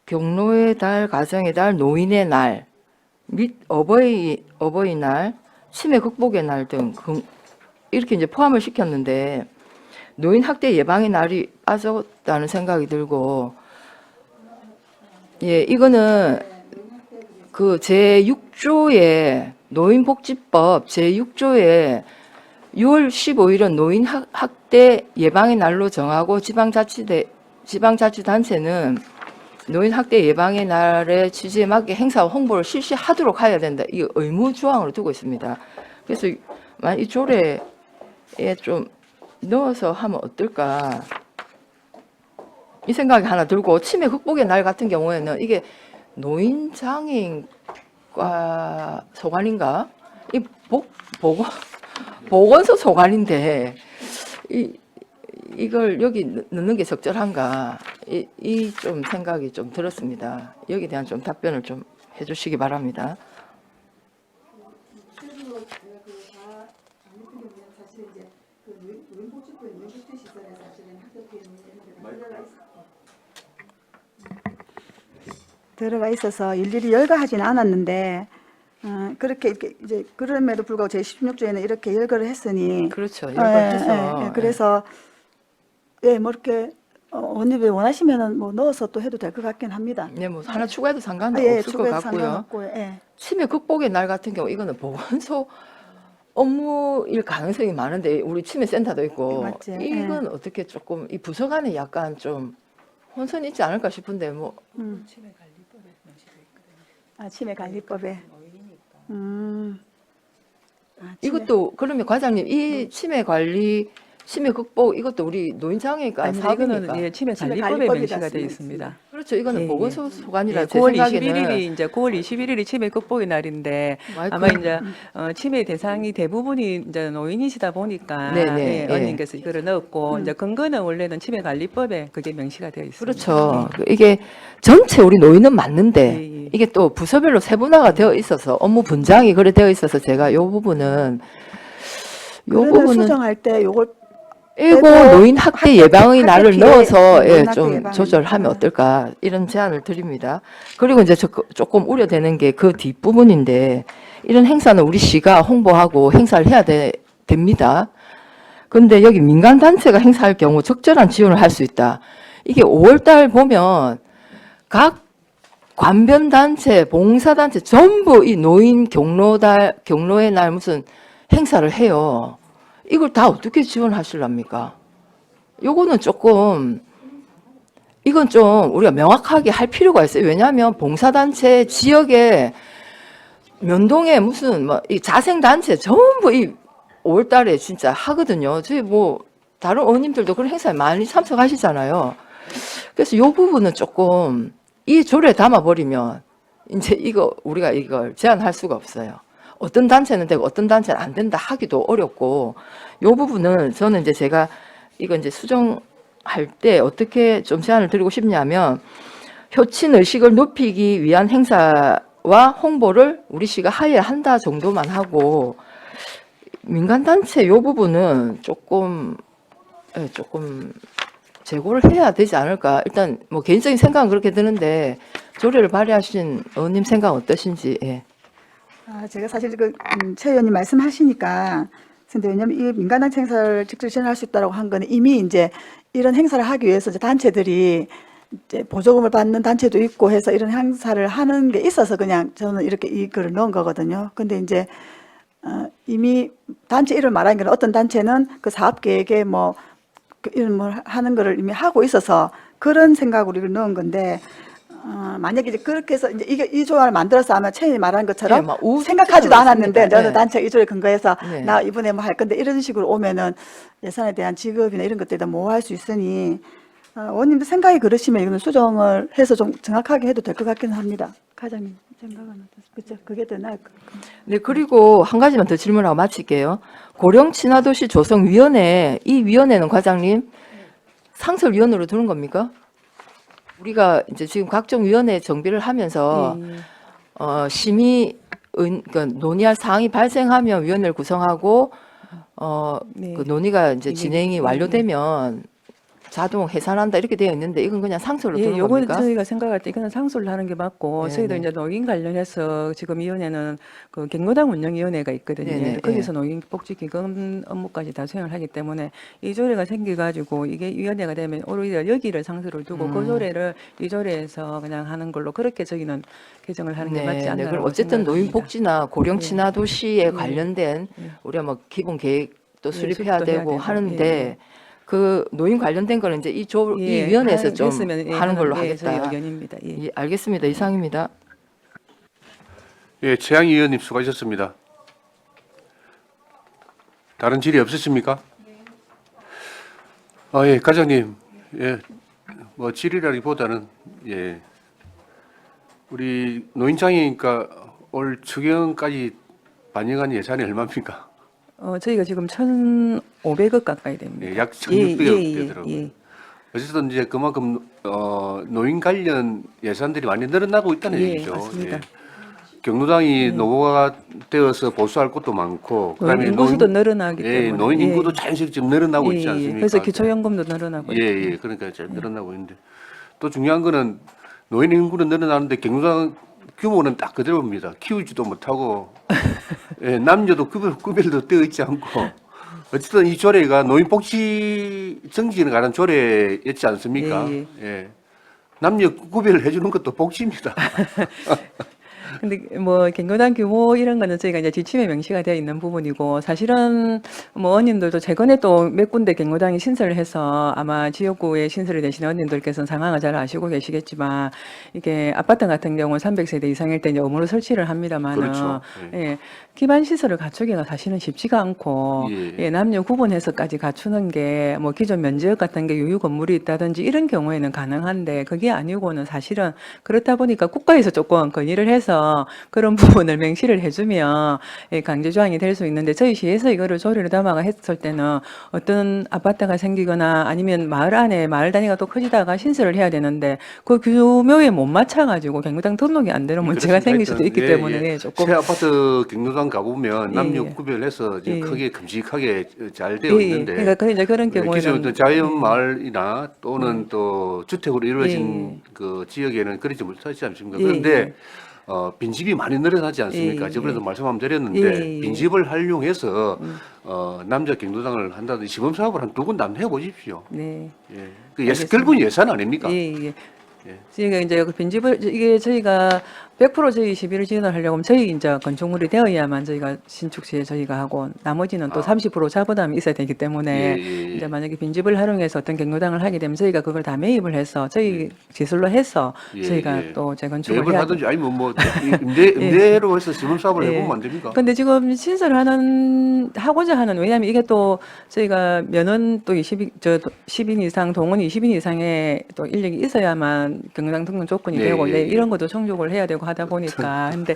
경로의 달, 가정의 달, 노인의 날 및 어버이날, 치매 극복의 날 등 이렇게 이제 포함을 시켰는데 노인 학대 예방의 날이 빠졌다는 생각이 들고 예, 이거는 그 제6조의 노인복지법 제6조에 6월 15일은 노인 학대 예방의 날로 정하고 지방자치단체는 노인 학대 예방의 날의 취지에 맞게 행사와 홍보를 실시하도록 해야 된다. 이 의무 조항으로 두고 있습니다. 그래서 이 조례에 좀 넣어서 하면 어떨까 이 생각이 하나 들고 치매 극복의 날 같은 경우에는 이게 노인 장애인과 소관인가? 이 보건소 소관인데 이걸 여기 넣는 게 적절한가? 이 좀 생각이 좀 들었습니다. 여기에 대한 좀 답변을 좀 해주시기 바랍니다. 들어가 있어서 일일이 열거하지는 않았는데 그렇게 이렇게 이제 그럼에도 불구하고 제 16조에는 이렇게 열거를 했으니 그렇죠. 열거해서 그래서 예, 뭐 이렇게 언니들 원하시면은 뭐 넣어서 또 해도 될 것 같긴 합니다. 네, 뭐 하나 추가해도 상관은 예, 없을 것 추가해도 같고요. 상관없고요. 예. 치매 극복의 날 같은 경우 이거는 보건소 업무일 가능성이 많은데 우리 치매 센터도 있고 맞지. 이건 어떻게 조금 이 부서 간에 약간 좀 혼선이 있지 않을까 싶은데 뭐 치매관리법에. 이것도 그러면 과장님 이 치매 관리 치매 극복 이것도 우리 노인장애가 아니, 사업입니까? 이거는 예, 치매관리법에 치매관리법이 명시가 되어 있습니다. 있습니다. 그렇죠. 이거는 예, 보건소 소관이라 예, 제 9월 생각에는 21일이 이제 9월 21일이 치매 극복의 날인데 마이크. 아마 이제 치매 대상이 대부분이 이제 노인이시다 보니까 네네, 예, 언님께서 이거를 넣었고 이제 근거는 원래는 치매관리법에 그게 명시가 되어 있습니다. 그렇죠. 이게 전체 우리 노인은 맞는데 예, 예. 이게 또 부서별로 세분화가 되어 있어서 업무 분장이 그래 되어 있어서 제가 요 부분은 그러면 수정할 때 요걸 일고 빼고 노인 학대 예방의 날을 피해, 넣어서 노인 예, 학대 좀 예방을 조절하면 어떨까 이런 제안을 드립니다. 그리고 이제 조금 우려되는 게 그 뒷부분인데 이런 행사는 우리 시가 홍보하고 행사를 해야 됩니다. 근데 여기 민간 단체가 행사할 경우 적절한 지원을 할 수 있다. 이게 5월 달 보면 각 관변 단체, 봉사 단체 전부 이 노인 경로의 날 무슨 행사를 해요. 이걸 다 어떻게 지원하실랍니까? 요거는 조금 이건 좀 우리가 명확하게 할 필요가 있어요. 왜냐하면 봉사단체 지역에 면동에 무슨 뭐 이 자생단체 전부 이 5월달에 진짜 하거든요. 저희 뭐 다른 어머님들도 그런 행사에 많이 참석하시잖아요. 그래서 요 부분은 조금 이 조례에 담아버리면 이제 이거 우리가 이걸 제한할 수가 없어요. 어떤 단체는 되고 어떤 단체는 안 된다 하기도 어렵고 요 부분은 저는 이제 제가 이거 이제 수정할 때 어떻게 좀 제안을 드리고 싶냐면 효친 의식을 높이기 위한 행사와 홍보를 우리 시가 하여야 한다 정도만 하고 민간 단체 요 부분은 조금 재고를 해야 되지 않을까. 일단 뭐 개인적인 생각은 그렇게 드는데 조례를 발의하신 의원님 생각 어떠신지. 예. 제가 사실 최 의원님 말씀하시니까 근데 왜냐면 이 민간단체 행사를 직접 지원할 수 있다고 한 거는 이미 이제 이런 행사를 하기 위해서 이제 단체들이 이제 보조금을 받는 단체도 있고 해서 이런 행사를 하는 게 있어서 그냥 저는 이렇게 이거를 넣은 거거든요. 근데 이제 이미 단체 이름을 말하는 게 어떤 단체는 그 사업 계획에 뭐 이런 뭐 하는 거를 이미 하고 있어서 그런 생각으로 이걸 넣은 건데 만약에 이제 그렇게 해서 이제 이게 이 조항을 만들어서 아마 최인이 말한 것처럼 예, 막 우주 생각하지도 추천을 않았는데 했습니다. 저는 예. 단체 이조에 근거해서 네. 나 이번에 뭐 할 건데 이런 식으로 오면은 예산에 대한 지급이나 이런 것들이 다 모호할 수 있으니 원님도 생각이 그러시면 이거는 수정을 해서 좀 정확하게 해도 될 것 같기는 합니다. 과장님 생각은 어떠세요? 그렇죠? 그게 더 나을 것 같아요. 네, 그리고 한 가지만 더 질문하고 마칠게요. 고령 친화도시 조성위원회, 이 위원회는 과장님 상설위원으로 두는 겁니까? 우리가 이제 지금 각종 위원회 정비를 하면서 그러니까 논의할 사항이 발생하면 위원회를 구성하고 네. 그 논의가 이제 이게- 진행이 완료되면 자동 해산한다 이렇게 되어 있는데 이건 그냥 상설로 예, 두는 요거는 겁니까? 저희가 생각할 때 이거는 상술로 하는 게 맞고 네, 저희도 네. 이제 노인 관련해서 지금 위원회는 그 경로당 운영위원회가 있거든요. 네, 네, 거기서 노인복지기금 업무까지 다 수행을 하기 때문에 이 조례가 생겨가지고 이게 위원회가 되면 오히려 여기를 상술을 두고 그 조례를 이 조례에서 그냥 하는 걸로 그렇게 저희는 개정을 하는 게 맞지 않나. 그럼 어쨌든 노인복지나 고령 네. 친화 도시에 네. 관련된 네. 우리가 뭐 기본 계획도 네, 수립해야 수립도 해야 되고 되고. 하는데 예. 그 노인 관련된 거는 이제 이 위원회에서 좀 했으면, 예, 하는 걸로 게 저희 하겠다. 의견입니다. 예. 예, 알겠습니다. 이상입니다. 예, 최양희 의원님 수고하셨습니다. 다른 질의 없으십니까? 예, 과장님, 예, 뭐 질의라기보다는 예, 우리 노인장애니까 올 추경까지 반영한 예산이 얼마입니까? 저희가 지금 1,500억 가까이 됩니다. 예, 약 1,600억 되더라고요. 예. 어쨌든 이제 그만큼 노인 관련 예산들이 많이 늘어나고 있다는 예, 얘기죠. 맞습니다. 경로당이 노후가 되어서 보수할 것도 많고, 노인 인구수도 노인- 늘어나기 예, 때문에. 노인 예. 인구도 자연스럽게 지금 늘어나고 예, 있지 예. 않습니까? 그래서 기초연금도 늘어나고 예, 있고. 예, 그러니까 잘 늘어나고 있는데 또 중요한 거는 노인 인구는 늘어나는데 경로당 규모는 딱 그대로입니다. 키우지도 못하고 예, 남녀도 구별도 되어 있지 않고 어쨌든 이 조례가 노인복지 정지에 관한 조례였지 않습니까? 예, 예. 남녀 구별을 해주는 것도 복지입니다. 근데 뭐 경로당 규모 이런 거는 저희가 이제 지침에 명시가 되어 있는 부분이고 사실은 뭐 언님들도 최근에 또 몇 군데 경로당이 신설을 해서 아마 지역구에 신설이 되시는 언님들께서는 상황을 잘 아시고 계시겠지만 이게 아파트 같은 경우는 300세대 이상일 때 이제 의무로 설치를 합니다만은 그렇죠. 예. 기반 시설을 갖추기가 사실은 쉽지가 않고 예. 예, 남녀 구분해서까지 갖추는 게 뭐 기존 면지역 같은 게 유유 건물이 있다든지 이런 경우에는 가능한데 그게 아니고는 사실은 그렇다 보니까 국가에서 조금 건의를 해서 그런 부분을 명시를 해주면 예, 강제 조항이 될 수 있는데 저희 시에서 이거를 조례를 담아가 했을 때는 어떤 아파트가 생기거나 아니면 마을 안에 마을 단위가 또 커지다가 신설을 해야 되는데 그 규모에 못 맞춰가지고 경로당 등록이 안 되는 문제가 생길 수도 있기 때문에 예, 조금 새 아파트 경로당 가보면 남녀 예. 구별해서 이제 예. 크게 큼직하게 잘 되어 예, 있는데 그러니까 이제 그런 기존 경우에는 또 자연 마을이나 또는 또 주택으로 이루어진 그 지역에는 그렇지 못하지 않습니까? 예, 그런데 예. 빈집이 많이 늘어나지 않습니까? 예, 저번에도 예. 말씀 한번 드렸는데 예, 예. 빈집을 활용해서 남자 경로당을 한다든지 시범 사업을 한 두 군 다 해보십시오. 네. 예. 그 결국은 예산 아닙니까? 예, 예. 예. 저희가 이제 그 빈집을 이게 저희가 100% 저희 시비를 지원을 하려고 하면 저희 이제 건축물이 되어야만 저희가 신축 시에 저희가 하고 나머지는 또 30% 자부담이 있어야 되기 때문에 예, 예, 예. 이제 만약에 빈집을 활용해서 어떤 경로당을 하게 되면 저희가 그걸 다 매입을 해서 저희 기술로 해서 예, 저희가 예. 또 재건축을 매입을 해야 하든지 아니면 뭐 임대로 해서 시범 사업을 예. 해보면 안 됩니까? 근데 지금 하고자 하는, 왜냐하면 이게 또 저희가 면허는 또 10인 이상, 동원 20인 이상의 또 인력이 있어야만 경로당 등록 조건이 네, 되고, 예, 예. 이런 것도充足을 해야 되고 하다 보니까. 근데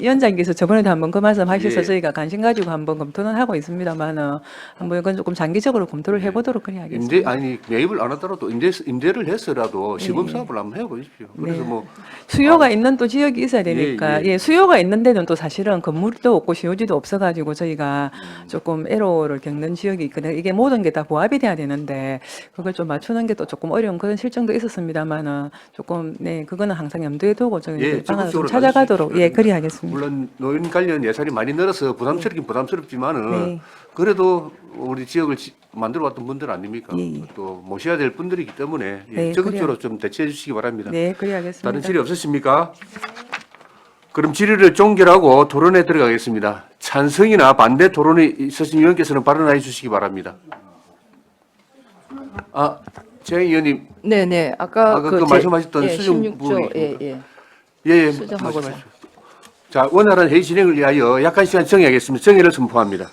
위원장님께서 저번에도 한번 그 말씀 하셔서 예. 저희가 관심 가지고 한번 검토는 하고 있습니다만은 한번 이건 조금 장기적으로 검토를 해보도록 그래야 하겠습니다. 매입을 안 하더라도 임대를 해서라도 시범 예. 사업을 한번 해보십시오. 그래서 네. 뭐 수요가 있는 또 지역이 있어야 되니까 예, 예. 수요가 있는 데는 또 사실은 건물도 없고 시효지도 없어가지고 저희가 조금 애로를 겪는 지역이 있거든요. 이게 모든 게 다 보합이 돼야 되는데 그걸 좀 맞추는 게 또 조금 어려운 그런 실정도 있었습니다만은 조금 그거는 항상 염두에 두고 저희 예, 방안을 좀 적극적으로 찾아가도록 따지시기 그리하겠습니다. 물론 노인 관련 예산이 많이 늘어서 부담스럽긴 부담스럽지만은 네. 그래도 우리 지역을 만들어왔던 분들 아닙니까? 예, 예. 또 모셔야 될 분들이기 때문에 네, 적극적으로 좀 대처해 주시기 바랍니다. 네, 그리하겠습니다. 다른 질의 없으십니까? 그럼 질의를 종결하고 토론에 들어가겠습니다. 찬성이나 반대 토론이 있으신 위원께서는 발언해 주시기 바랍니다. 제 의원님, 네네. 아까 그 말씀하셨던 수정 16조 부분이 예. 예, 수정하고 말씀하십시오. 자, 원활한 회의 진행을 위하여 약한 시간 정의하겠습니다. 정의를 선포합니다.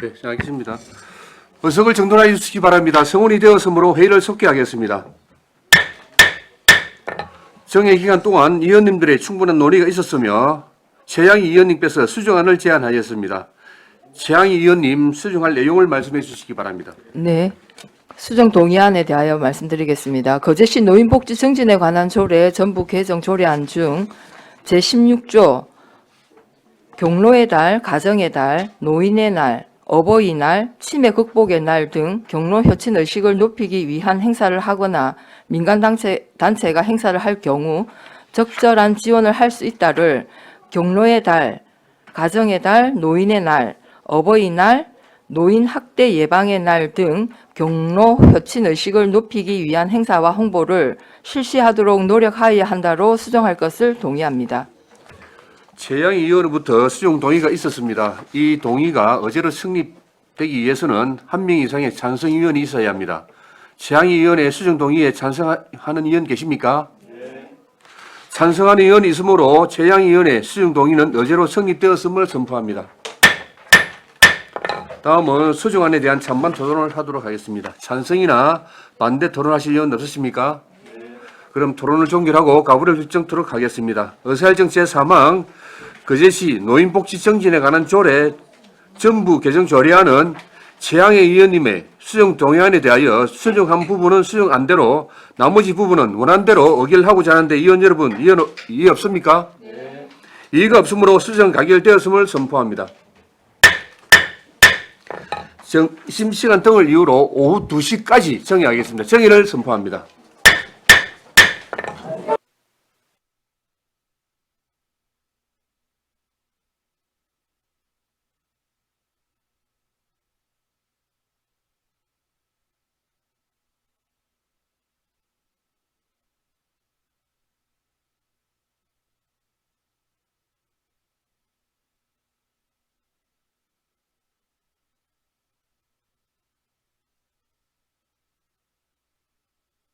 네, 알겠습니다. 의석을 정돈하여 주시기 바랍니다. 성원이 되었으므로 회의를 속개하겠습니다. 정회 기간 동안 위원님들의 충분한 논의가 있었으며 최양희 위원님께서 수정안을 제안하였습니다. 최양희 위원님 수정할 내용을 말씀해 주시기 바랍니다. 네. 수정 동의안에 대하여 말씀드리겠습니다. 거제시 노인복지 증진에 관한 조례 전부 개정 조례안 중 제16조 경로의 달, 가정의 달, 노인의 날, 어버이날, 치매 극복의 날 등 경로 혈친 의식을 높이기 위한 행사를 하거나 민간 단체가 행사를 할 경우 적절한 지원을 할 수 있다를 경로의 달, 가정의 달, 노인의 날, 어버이날, 노인 학대 예방의 날 등 경로 혈친 의식을 높이기 위한 행사와 홍보를 실시하도록 노력하여야 한다로 수정할 것을 동의합니다. 최양희 의원으로부터 수정 동의가 있었습니다. 이 동의가 어제로 성립되기 위해서는 한 명 이상의 찬성 의원이 있어야 합니다. 최양희 의원의 수정 동의에 찬성하는 의원 계십니까? 네. 찬성하는 의원이 있으므로 최양희 의원의 수정 동의는 어제로 성립되었음을 선포합니다. 다음은 수정안에 대한 찬반 토론을 하도록 하겠습니다. 찬성이나 반대 토론하실 의원 없으십니까? 네. 그럼 토론을 종결하고 가부를 결정토록 하겠습니다. 의사일정 제3항 거제시 노인복지 정진에 관한 조례 전부 개정 조례안은 최양희 의원님의 수정 동의안에 대하여 수정한 부분은 수정안대로 나머지 부분은 원안대로 의결하고자 하는데 의원 여러분 이해 없습니까? 네. 이의가 없으므로 수정 가결되었음을 선포합니다. 심시간 등을 이유로 오후 2시까지 정의하겠습니다. 정의를 선포합니다.